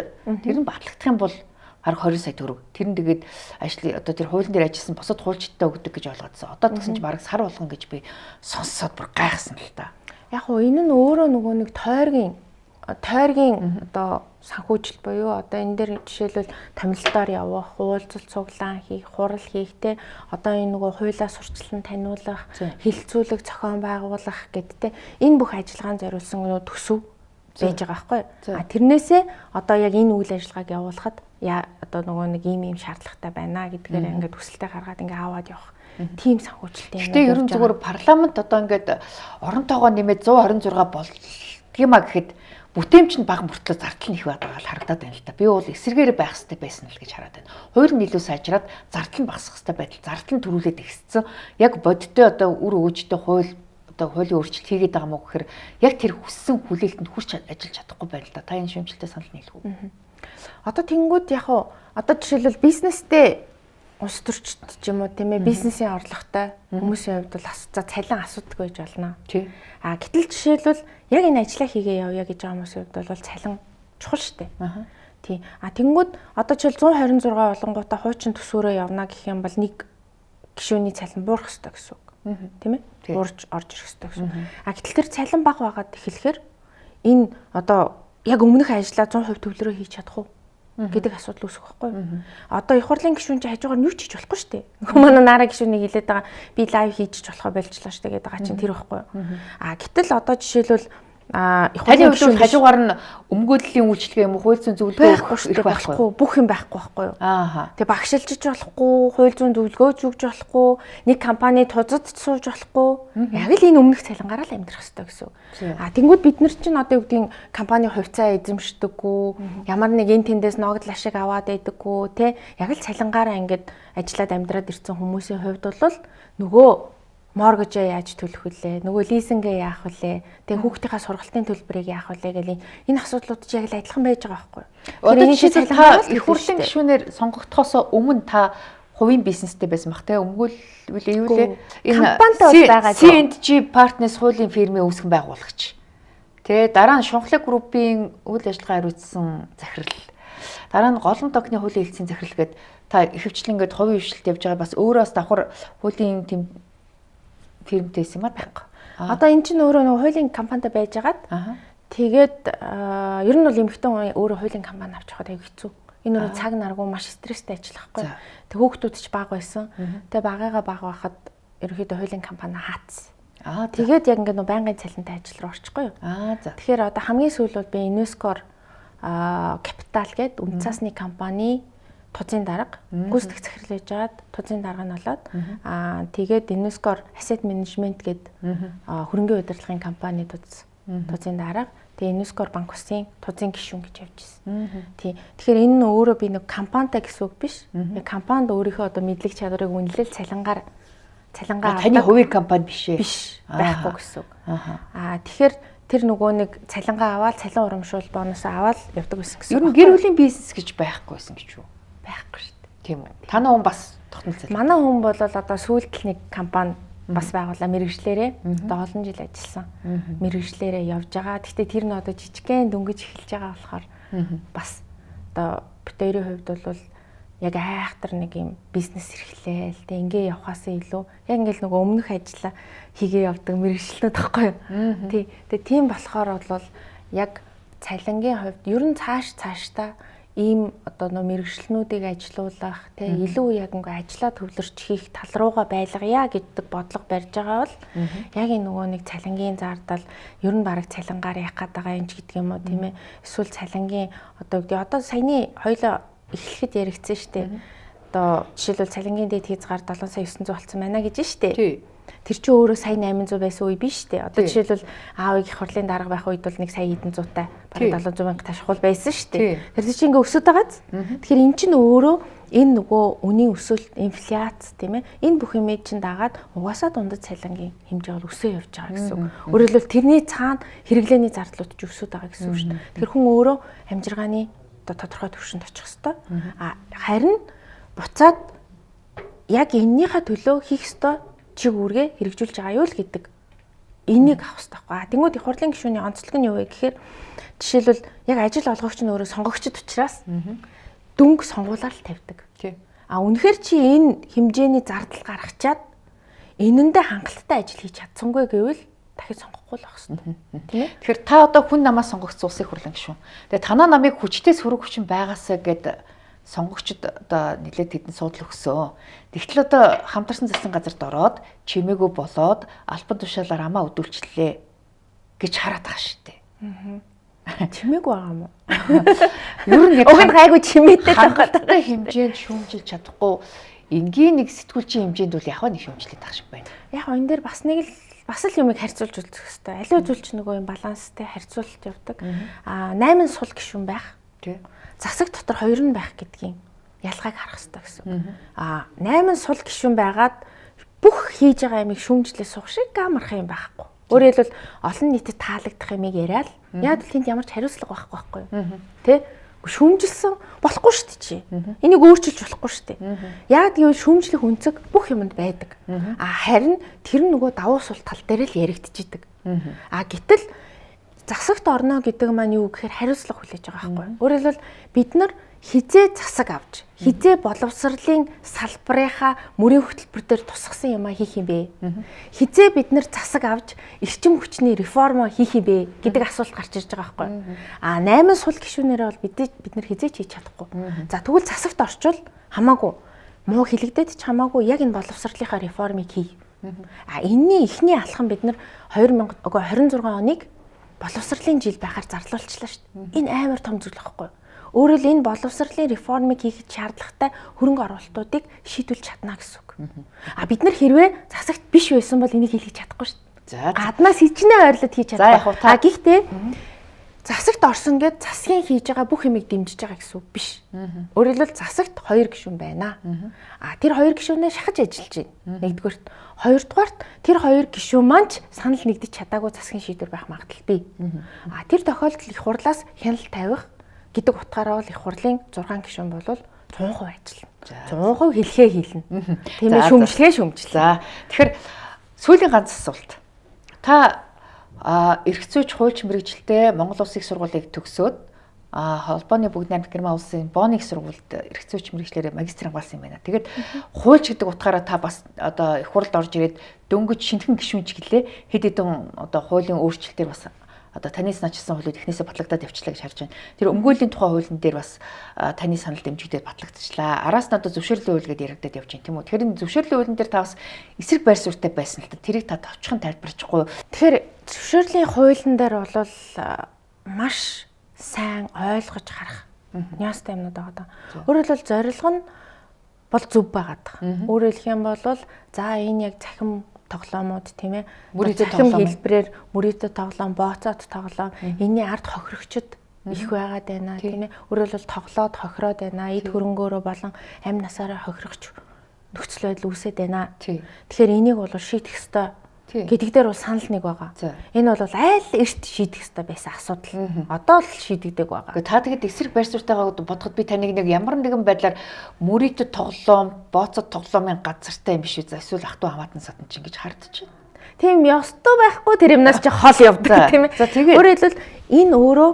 тэр нь батлагдах юм бол хараг 20 сая төгрөг. Тэр нь тэгээд ажлын одоо тэр хуулийн дээр ажилласан босод хуульчдтай өгдөг гэж ойлгоодсон. Одоо тэгсэн чи бараг сар болгон гэж би сонссоод бүр гайхсан л та. Яг хөө энэ нь өөрөө нөгөө нэг тойргийн одоо санхүүжил буюу одоо энэ дээр жишээлбэл томилтоор явах, уулзалт цуглаан хийх, хурал хийх те одоо энэ нөгөө хуулиа сурчлан таниулах, хилцүүлэг зохион байгуулах гэдтэй энэ бүх ажиллагаанд зориулсан нөгөө төсөв байж байгаа байхгүй. А тэрнээсээ одоо яг энэ үйл ажиллагааг явуулахад одоо нөгөө нэг ийм шаардлагатай байна гэдгээр ингээд хүсэлтэд гаргаад ингээд аваад явах. Тим санхүүжилтийн. Гэтэ ерөн зүгээр парламент одоо ингээд оронтойгоо нэмээд 126 болдгиймаа гэхэд бүтээмж нь бага мөртлөө зардал нь их байдаг л харагдаад байна л та. Би бол эсэргээр байх хэрэгтэй байсан л гэж хараад байна. Хууль нь илүү сайжраад зардал нь багасах хэрэгтэй байтал зардал нь төрүүлээд ихссэн. Яг бодиттой одоо үр өгөөжтэй хууль одоо хуулийн өөрчлөлт хийгээд байгаа мó гэхээр яг тэр хүссэн хүлээлтэнд хүрч ажиллаж чадахгүй байна л да. Та энэ шүүмжлэлтэй санал нийлэх үү? Одоо тэнгууд яг уу одоо жишээлбэл бизнестэй улс төрчд ч юм уу тийм ээ бизнесийн орлоготой хүмүүсийн хувьд бол за цалин асуудаг байж болно. Тий. Гэтэл жишээлбэл яг энэ ажлаа хийгээ явъя гэж байгаа хүмүүсийн хувьд бол цалин чухал шүү дээ. Тий. Тэнгууд одоо жишээл 126 олонгуудаа хуучин төсөөрөө явна гэх юм бол нэг гишүүний цалин буурах ёстой гэсэн үг. Тийм ээ? Буурж орж ирэх ёстой гэсэн. Гэтэл тэр цалин бага байгаад эхлэхээр энэ одоо яг өмнөх ажлаа 100% төвлөрөө хийж чадах уу гэдэг асуудал үүсэх байхгүй юу? Одоо их хурлын гишүүн чинь хажуугаар нь юу ч хийж болохгүй шүү дээ. Манай нараа гишүүнийг хэлээд байгаа би лайв хийж болохоо болжлоо шүү дээ гэдэг байгаа чинь тэр байхгүй юу? Гэтэл одоо жишээлбэл их хурлын гишүүн хажуугаар нь өмгөөдлийн үйлчлэгээ юм уу хууль зүйн зөвлөгөө байхгүй бүх юм байхгүй байхгүй юу? Тэгээ багшилжиж болохгүй, хууль зүйн зөвлөгөө зүгж болохгүй, нэг компани тузад сууж болохгүй. Яг л энэ өмнөх цалингаараа л амьдрах хэрэгтэй гэсэн. Тэнгүүд бид нар чинь одоо юу гэдгийг компани хувьцаа эзэмшдэггүй, ямар нэг эн тэндээс ногдол ашиг аваад байдаггүй, тэ яг л цалингаараа ингээд ажиллаад амьдраад ирсэн хүмүүсийн хувьд бол нөгөө моргежээ яаж төлөх вүлээ, нөгөө лизингээ яах вүлээ, тэгээ хүүхдийнхаа сургалтын төлбөрийг яах вүлээ гэх энэ асуудлууд ч яг л адилхан байж байгаа байхгүй юу? Одоо жишээлбэл их хурлын гишүүнээр сонгогдохоос өмнө та хувийн бизнестэй байсан бах те өмгөөлөл юу лээ энэ компанитай байгаа C&G Partners хуулийн фирмийн үүсгэн байгуулагч. Тэгээ дараа нь Шунхлаг группийн үйл ажиллагаа хариуцсан захирал. Дараа нь голон токны хуулийн хэлтсийн захирал гээд та ихэвчлэн ингээд хувийн хвшилт явж байгаа бас өөрөөс давхар хуулийн тийм фирмтэйс юм аа байхгүй. Одоо эн чинь өөрөө нэг хуулийн компанитай байжгаад тэгээд ер нь бол эмэгтэй өөрөө хуулийн компани авч явахад аяг хэцүү. Энэ өөрөө цаг наргуу маш стресстэй ажиллахгүй. Тэг хүүхдүүд ч бага байсан. Тэг багыгаа бага байхад ерөнхийдөө хуулийн компани хаацсан. Тэгээд яг ингээд байнгын цалинтай ажил руу орчихгүй юу? Тэгэхээр одоо хамгийн сүүл бол би UNESCO-ор капитал гэдэг үнэ цаасны компани тузын дарга гүйцэтгэх захирал байжгаад тузын дарга нь болоод тэгээд UNESCO-ор asset management гэдэг хөрөнгөний удирдлагын компани туз Тузын дарга. Тэгээ ЮНЕСКО банк усын тузын гишүүн гэж явж ирсэн. Тийм. Тэгэхээр энэ нь өөрөө би нэг компанитай гэсэн үг биш. Компанид өөрийнхөө одоо мэдлэг чадварыг үнэлэл цалингаар таны хувийн компани биш байхгүй гэсэн үг. Тэгэхээр тэр нөгөө нэг цалингаа аваад цалин урамшуул бонус аваад явдаг байсан гэсэн. Ер нь гэр бүлийн бизнес гэж байхгүйсэн гэж юу? Байхгүй шүү дээ. Тийм үү. Танай хүн бас тогтмол цалин. Манай хүн бол одоо сүүлдэл нэг компани бас байгуулаа мэрэгжлэрээ. Одоо олон жил ажилласан. Мэрэгжлэрээ явж байгаа. Гэхдээ тэр нь одоо жижигхэн дөнгөж эхэлж байгаа болохоор бас одоо бүтээрийн хувьд бол яг айхтар нэг юм бизнес эрхлээл тэг ингээ явахаас илүү яг ингээл нөгөө өмнөх ажилла хийгээ явдаг мэрэгчлэнүүд тахгүй юу. Тэгээ тийм болохоор бол яг цалингийн хувьд ер нь цаашдаа ийм одоо нөө мэрэгчлэнүүдийг ажилуулах тэг илүү яг ингээ ажиллаа төвлөрч хийх тал руугаа байлгая гэдэг бодлого барьж байгаа бол яг энэ нөгөө нэг цалингийн зардал ер нь бараг цалингаар явах гээд байгаа юм ч гэдэг юм уу тийм ээ. Эсвэл цалингийн одоо саяны хоёлоо эхлэхэд яригдсан шүү дээ. Одоо жишээлбэл цалингийн дэд хязгаар 7 сая 900 болсон байна гэж шүү дээ. Тэр чинь өөрөө сая 800 байсан үе биш шүү дээ. Одоо жишээлбэл аавыг их хурлын дарга байх үед бол нэг сая хэдэн зуутай бараг 700 мянга ташхуул байсан шүү дээ. Тэр чинь ингээ өсөд байгааз. Тэгэхээр эн чинь өөрөө энэ нөгөө үнийн өсөлт, инфляц тийм ээ. Энэ бүх юмыг чинь дагаад угаасаа дундад цалингийн хэмжээ бол өсөө явж байгаа гэсэн үг. Өөрөөр хэлбэл тэрний цаана хэрэглээний зардлууд ч өсөд байгаа гэсэн үг шүү дээ. Тэгэхээр хүн өөрөө амжиргааны тодорхой төвшөнд очих хэвээр. Харин буцаад яг эннийхээ төлөө хийх ёстой чиг үүргээ хэрэгжүүлж байгаа юу л гэдэг энийг авах хэрэгтэй байхгүй. Тэнгүүд их хурлын гишүүний онцлог нь юу вэ гэхээр жишээлбэл яг ажил олгогч нь өөрөө сонгогчд учраас дөнгө сонгуулаар л тавьдаг. Үнэхээр чи энэ хэмжээний зардал гаргачаад энэндээ хангалттай ажил хийж чадсангүй гэвэл дахиж сонгохгүй л байх хэрэгтэй. Тийм ээ. Тэгэхээр та одоо хүн намаас сонгогдсон улсын хурлын гишүүн. Тэгээ танаа намыг хүчтэй сөрөг хүчин байгаасаа гэд сонгогчд одоо нэлээд хэдэн суудлал өгсөө. Тэгтэл одоо хамтарсан засгийн газарт ороод чимээгүй болоод албан тушаалаар амаа өдүүлчлээ гэж хараад байгаа шүү дээ. Чимээгүй байгаа юм уу? Ер нь яг гайгүй чимээтэй хангалттай хэмжээнд шүүмжилж чадахгүй энгийн нэг сэтгүүлчийн хэмжээнд бол яг нэг шүүмжлээд байгаа шиг байна. Яг энэ дээр бас нэг л бас л юмыг харьцуулж үзэх хэрэгтэй. Аливаа зүйл чинь нөгөө юм баланстай харьцуулж явдаг. 8 сул гишүүн байх. Засаг дотор 2 нь байх гэдгийн ялгааг харах хэрэгтэй гэсэн. 8 сул гишүүн байгаад бүх хийж байгаа юмыг шүүмжлээ суух шиг амарх юм байхгүй. Өөрөөр хэлбэл олон нийтэд таалагдах юмыг яриад яг л тэнд ямар ч хариуцлага байхгүй юу? Тэ? Шүүмжилсэн болохгүй шүү дээ чи. Энийг өөрчилж болохгүй шүү дээ. Яг гэвэл шүүмжлэх үнцэг бүх юмд байдаг. Харин тэр нөгөө давуу сул тал дээр л яригдчихийдэг. Гэтэл засагт орно гэдэг маань юу гэхээр хариуцлага хүлээж байгаа байхгүй юу? Өөрөөр хэлбэл бид нар хизээ засаг авч хизээ боловсролын салбарынхаа мөрийн хөтөлбөр дээр тусгасан юмаа хийх юм бэ? Хизээ бид нар засаг авч эрчим хүчний реформ хийх юм бэ гэдэг асуулт гарч ирж байгаа байхгүй юу? 8 сул гишүүнээрээ бол бид нар хизээ хийж чадахгүй. За тэгвэл засагт орчвол хамаагүй муу хилэгдээд ч хамаагүй яг энэ боловсролынхаа реформыг хий. Энэний эхний алхам бид нар 26 оныг боловсролын жил байхаар зарлуулчлаа шүү дээ. Энэ амар том зүйл байхгүй юу? Өөрөөр энэ боловсролын реформыг хийхэд шаардлагатай хөрөнгө оруулалтуудыг шийдвүүлж чадна гэсэн үг. Бид нар хэрвээ засагт биш байсан бол энийг хийлгэж чадахгүй шүү дээ. Гаднаас хичнээн ойрлоод хийж чаддаг. Гэхдээ засагт орсон гэд засгийн хийж байгаа бүх юмыг дэмжиж байгаа гэсэн үг биш. Өөрөөр хэлбэл засагт 2 гишүүн байна. Тэр 2 гишүүнээ шахаж ажиллаж байна. Нэгдүгээрт, хоёрдугаарт тэр 2 гишүүн маань ч санал нэгдэж чадаагүй засгийн шийдвэр байх магадлал бий. Тэр тохиолдолд их хурлаас хяналт тавих гэдэг утгаараа бол их хурлын 6 гишүүн бол 100% ажиллана. 100% хэлхээ хийлнэ. Тийм ээ шүүмжлээ. За тэгэхээр сүүлийн ганц асуулт. Та эрх зүйч хууч мэрэгжилтэй Монгол Улсын их сургуулийг төгсөөд холбооны бүгд найрамд гэрман улсын бооны их сургуульд эрх зүйч мэрэгчлэрээ магистр хамгаалсан юм байна. Тэгээд хууч гэдэг утгаараа та бас одоо их хурлд орж ирээд дөнгөж шинэхэн гишүүнч гэлээ хэд хэдэн одоо хуулийн өөрчлөлтээр бас одоо таны санаачилсан хуулийг эхнээсээ батлагдаад явчлаа гэж харж байна. Тэр өмгөөлийн тухай хуулийн дээр бас таны санал дэмжигдээд батлагдчихлаа. Араас нь одоо зөвшөөрлийн хууль гэдээ яригдаад явж байна тийм үү. Тэгэхээр энэ зөвшөөрлийн хуулийн дээр та бас эсрэг байр суурьтай байсан л та тэрийг та товчхон тайлбарчихгүй. Тэгэхээр зөвшөөрлийн хуулийн дээр бол маш сайн ойлгож харах нюанстай юмнууд байгаа даа. Өөрөөр хэлбэл зорилго нь бол зөв байгаад байгаа. Өөрөөр хэлэх юм бол за энэ яг цахим тоглоомууд тийм ээ. Мөрөдөд Цахим хэлбэрээр мөрөдөд тоглоом, бооцоод тоглоом энэний ард хохирогчд их байгаад байна тийм ээ. Өөрөөр хэлбэл тоглоод хохироод байна. Эд хөрөнгөөрөө болон амь насаараа хохирогч нөхцөл байдал үүсээд байна. Тэгэхээр энийг бол шийдэх ёстой гэдэг дээр бол санал нэг байгаа. Энэ бол айл эрт шийдэх ёстой байсан асуудал. Одоо л шийдэгдэг байгаа. Та тэгээд эсрэг байр суурьтайгаа бодоход би таныг нэг ямар нэгэн байдлаар мөрөдөд тоглоом, бооцоод тоглоомын газартай юм биш үү? Эсвэл ах トゥ хамаатан садан ч ингэж хардчих. Тийм ёстой байхгүй тэр юмнаас чи хол явдаг тийм ээ. Өөрөөр хэлбэл энэ өөрөө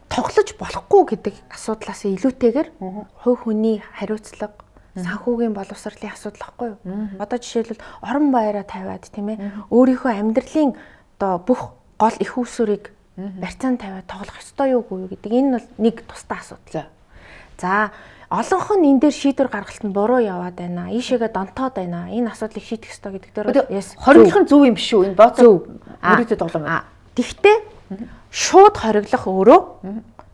тоглож болохгүй гэдэг асуудлаас илүүтэйгээр хувь хүний хариуцлага санхүүгийн боловсролын асуудал байхгүй юу? Одоо жишээлбэл орон баяраа тавиад тийм ээ өөрийнхөө амьдралын одоо бүх гол их усүрийг барьцаанд тавиад тоглох ёстой юу гүй юу гэдэг энэ бол нэг тусдаа асуудал. За олонх нь энэ дээр шийдвэр гаргалт нь буруу яваад байна. Ийшээгээ донтоод байна. Энэ асуудлыг шийдэх ёстой гэдэг дээр хориглох нь зөв юм биш үү? Энэ бооцоо мөрөдөд тоглоом. Тэгтээ шууд хориглох өөрөө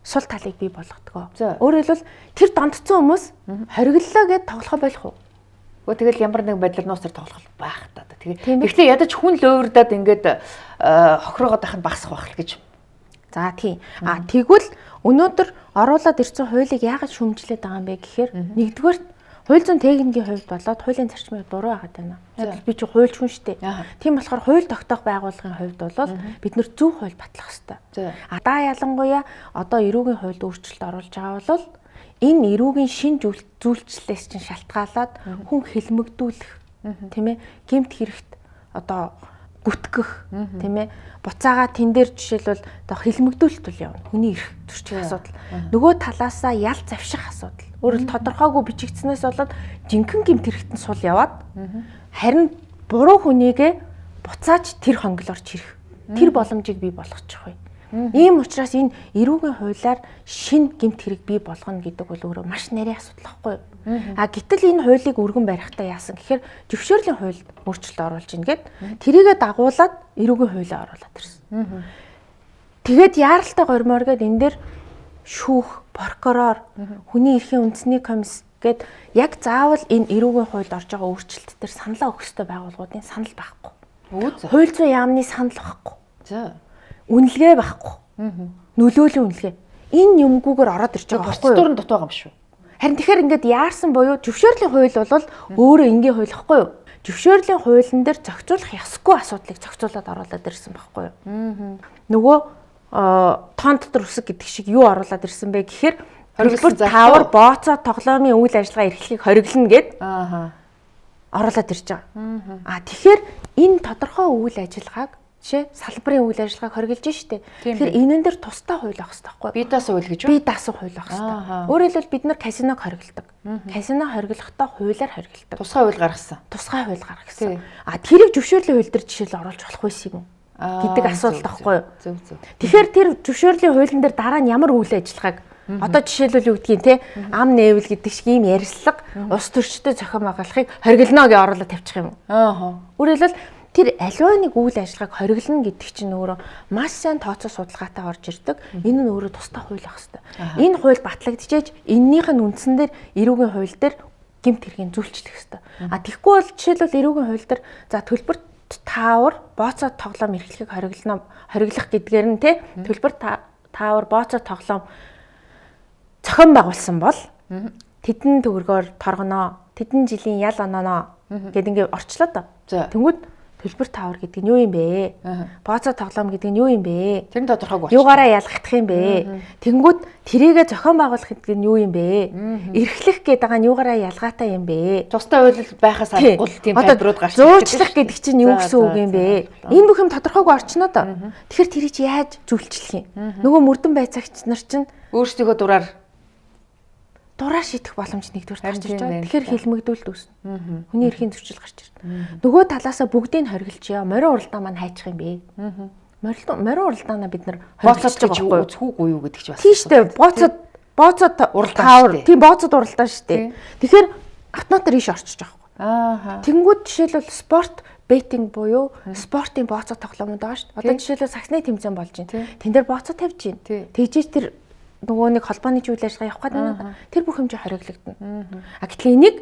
сул талыг бий болгодог. Өөрөөр хэлбэл тэр донтцсон хүмүүс хориглолоо гэд тоглохоо болох уу? Тэгэл ямар нэгэн байдлаар нууцаар тоглох байх та. Тэгэхээр ядаж хүн лөөрдөөд ингээд хохироогоод байх нь багасах байх л гэж. За тийм. Тэгвэл өнөөдөр оруулаад ирсэн хуулийг яагаад шүүмжлээд байгаа юм бэ гэхээр нэгдүгээр хууль зүйн техникийн хувьд болоод хуулийн зарчмыг буруу хагаад байна. Би чи хуульч хүн шүү дээ. Тийм болохоор хууль тогтоох байгууллагын хувьд бол бид нэр зөв хууль батлах хэрэгтэй. Ялангуяа одоо эрүүгийн хуульд өөрчлөлт оруулж байгаа бол энэ эрүүгийн шин зүйлчлэлээс чинь шалтгаалаад хүн хэлмэгдүүлэх тийм ээ гэмт хэрэгт одоо гүтгэх тийм ээ буцаага тэн дээр жишээлбэл одоо хэлмэгдүүлэлт үл явна. Хүний эрх зөрчих асуудал. Нөгөө талаасаа ял завших асуудал. Өөрөлд тодорхойгүй бичигдснээс болоод жинхэнэ гэмт хэрэгтэн сул яваад харин буруу хүнийгээ буцааж тэр хонглоор чирэх. Тэр боломжийг бий болгочих вэ. Ийм учраас энэ эрүүгийн хуулиар шин гэмт хэрэг бий болгоно гэдэг бол өөрөө маш нарийн асуудал байхгүй юу? Гэтэл энэ хуулийг өргөн барихтаа яасан гэхээр зөвшөөрлийн хуульд өөрчлөлт оруулж ингээд тэрийгэ дагуулад эрүүгийн хуулиа оруулаад ирсэн. Тэгээд яаралтай гормоор гээд энэ дээр шүүх, прокурор, хүний эрхийн үндэсний комисс гээд яг заавал энэ эрүүгийн хуульд орж байгаа өөрчлөлт төр саналаа өгөх ёстой байгууллагуудын санал байхгүй. Хууль зүйн яамны санал байхгүй. Үнэлгээ байхгүй. Нөлөөлийн үнэлгээ. Энэ юмгүйгээр ороод ирж байгаа байхгүй юу? Процедурын дот байгаа юм шүү. Харин тэгэхээр ингээд яарсан буюу зөвшөөрлийн хууль бол өөрөө энгийн хууль байхгүй юу? Зөвшөөрлийн хуулийн дээр зохицуулах ёсгүй асуудлыг зохицуулаад оруулаад ирсэн байхгүй юу? Нөгөө тоон дотор үсэг гэдэг шиг юу оруулаад ирсэн бэ гэхээр төлбөр таавар бооцоо тоглоомын үйл ажиллагаа эрхлэхийг хориглоно гэд оруулаад ирж байгаа. Тэгэхээр энэ тодорхой үйл ажиллагааг жишээ салбарын үйл ажиллагааг хориглож штэ. Тэгэхээр энэн дээр тусдаа хууль авах хэрэгтэй байхгүй юу? Бие даасан хууль гэж үү? Бие даасан хууль авах хэрэгтэй. Өөрөөр хэлбэл бид нар казиног хориглодог. Казино хориглохдоо хуулиар хориглодог. Тусгай хууль гаргасан. Тусгай хууль гаргасан. Тэрийг зөвшөөрлийн хууль дээр жишээл оруулж болох байсан юм уу? Гэдэг асуулт байхгүй юу? Тэгэхээр тэр зөвшөөрлийн хуулийн дээр дараа нь ямар үйл ажиллагааг одоо жишээлбэл юу гэдгийг те ам нээвэл гэдэг шиг ийм ярьслага ус төрчтэй зохион байгуулахыг хориглоно гэж оруулаад тавьчих юм уу? Өөрөөр хэлбэл тэр аливаа нэг үйл ажиллагааг хориглоно гэдэг чинь өөрөө маш сайн тооцоо судалгаатай орж ирдэг. Энэ нь өөрөө тусдаа хууль ах хэвээр. Энэ хууль батлагдчихэж эннийх нь үндсэн дээр эрүүгийн хууль дээр гэмт хэргийн зүйлчлэх хэвээр. Тэгэхгүй бол жишээлбэл эрүүгийн хууль дээр за төлбөр таавар бооцоод тоглоом эрхлэхийг хориглох гэдгээр нь те төлбөр таавар бооцоод тоглоом зохион байгуулсан бол тэдэн төгрөгөөр торгоно, тэдэн жилийн ял онооно гэд ингээ орчлоо та. Тэнгүүд төлбөр таавар гэдэг нь юу юм бэ? Бооцоо тоглоом гэдэг нь юу юм бэ? Тэр нь тодорхойгүй. Юугаараа ялгах юм бэ? Тэнгүүд тэрийгэ зохион байгуулах гэдэг нь юу юм бэ? Эрхлэх гэдэг байгаа нь юугаараа ялгаатай юм бэ? Тусдаа хууль байхаас аргагүй тийм тайлбарууд гарч ирдэг. Зуучлах гэдэг чинь юу гэсэн үг юм бэ? Энэ бүх юм тодорхойгүй орчноо доо. Тэгэхээр тэрийг чи яаж зөвлөчлөх юм? Нөгөө мөрдөн байцаагч нар чинь өөрсдөө дураар шийдэх боломж нэгдүгээр гарч ирж байгаа. Тэгэхээр хэлмэгдүүлэлт үүснэ. Хүний эрхийн зөрчил гарч ирнэ. Нөгөө талаасаа бүгдийг хориглож морин уралдаан маань хайчих юм бэ? Морин уралдаанаа бид нар хориглож байгаа үзэхүүгүй юу гэдэг ч бас. Тийм шүү дээ. Бооцоод уралдаан. Тийм бооцоод уралдаан шүү дээ. Тэгэхээр автоматар ийш орчиж байгаа байхгүй. Тэнгүүд жишээлбэл спорт беттинг буюу спортын бооцоо тоглоомод байгаа шүү дээ. Одоо жишээлбэл саксны тэмцээн болж байна. Тэн дээр бооцоо тавьж байна. Тэгжээж тэр нөгөө нэг холбооны үйл ажиллагаа явах гэдэг нь тэр бүх хэмжээ хориглогдно. Гэтэл энийг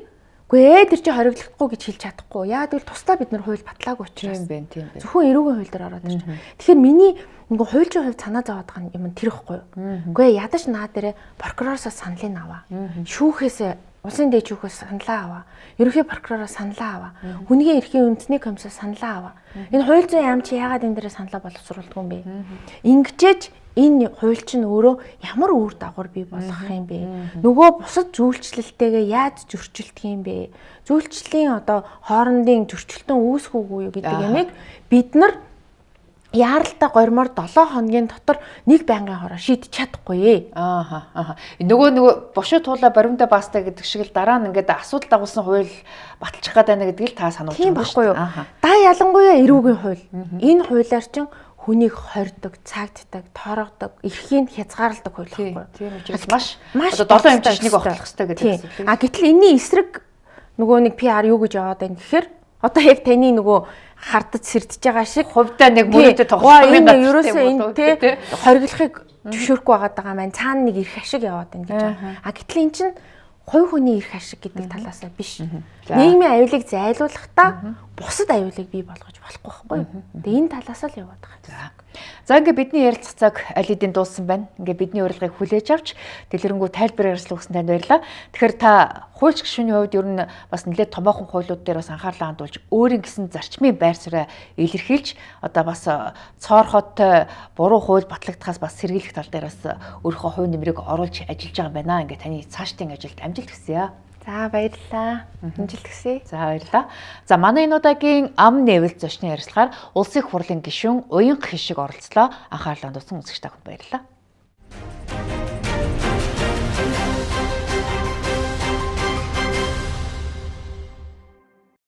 Үгүй ээ тэр чинь хориглохгүй гэж хэлж чадахгүй. Яагаад гэвэл тусдаа бид нар хууль батлаагүй учраас. Тийм байна. Зөвхөн эрүүгийн хууль дээр ороод ирж байна. Тэгэхээр миний нөгөө хуульчийн хувьд санаа зовоод байгаа юм тэр ихгүй юу? Үгүй ээ ядаж наа дээрээ прокуророосоо саналыг аваа. Шүүхээс улсын дэд шүүхээс саналаа аваа. Ерөнхий прокуророос саналаа аваа. Хүнгийн эрхийн үндэсний комиссаас саналаа аваа. Энэ хууль зүйн яам чи яагаад энэ дээрээ саналаа боловсруулдаг юм бэ? Ингэжээж энэ хууль чинь өөрөө ямар үр дагавар бий болгох юм бэ? Нөгөө бусад зүйлчлэлтэйгээ яаж зөрчилдөх юм бэ? Зүйлчлийн одоо хоорондын зөрчилтөн үүсэхгүй юу гэдэг ямиг бид нар яаралтай гормоор 7 хоногийн дотор нэг байнгын хороо шийдэж чадахгүй. Нөгөө бошуу туулаа баримтаа бастай гэдэг шиг л дараа нь ингээд асуудал дагуулсан хууль баталчих гээд байна гэдгийг л та сануулж байна шүү дээ. Та ялангуяа эрүүгийн хууль. Энэ хуулиар чинь хүнийг хордог, цаагддаг, тоорогдог, эрхийг хязгаарладаг хууль байхгүй. Тийм учраас маш одоо 7 хэмжээчнийг огтлох хэрэгтэй гэдэг зүйл. Гэтэл энэний эсрэг нөгөө нэг PR юу гэж яваад байна гэхээр одоо яг таны нөгөө хардаж сэрдэж байгаа шиг хувьдаа нэг мөрөдө тоглох юм байна. Ерөөсөө энэ те хориглохыг зөвшөөрөхгүй байгаа маань цаана нэг эрх ашиг яваад байна гэж байна. Гэтэл эн чинь хувь хүний эрх ашиг гэдэг талаасаа биш. Нийгмийн аюулыг зайлуулахдаа бусад аюулыг бий болгож болохгүй байхгүй юу? Тэгээ энэ талаас л яваад байгаа. За ингээ бидний ярилцах цаг аль хэдийн дууссан байна. Ингээ бидний урилгыг хүлээж авч дэлгэрэнгүй тайлбар ярьцлага өгсөн танд баярлалаа. Тэгэхээр та хуульч гишүүний хувьд ер нь бас нэлээд томоохон хуулиуд дээр бас анхаарлаа хандуулж өөрийн гэсэн зарчмын байр суурь илэрхийлж одоо бас цоорхоттой буруу хууль батлагдахаас бас сэргийлэх тал дээр бас өөрийнхөө хувь нэмрийг оруулж ажиллаж байгаа юм байна. Ингээ таны цаашдын ажилд амжилт хүсье. За баярлалаа. Амжилт хүсье. За баярлалаа. За манай энэ удаагийн ам нээвэлт зочны ярилцлагаар улсын их хурлын гишүүн Уянга Хишиг оролцлоо. Анхаарлаа хандуулсан үзэгч та бүхэнд баярлалаа.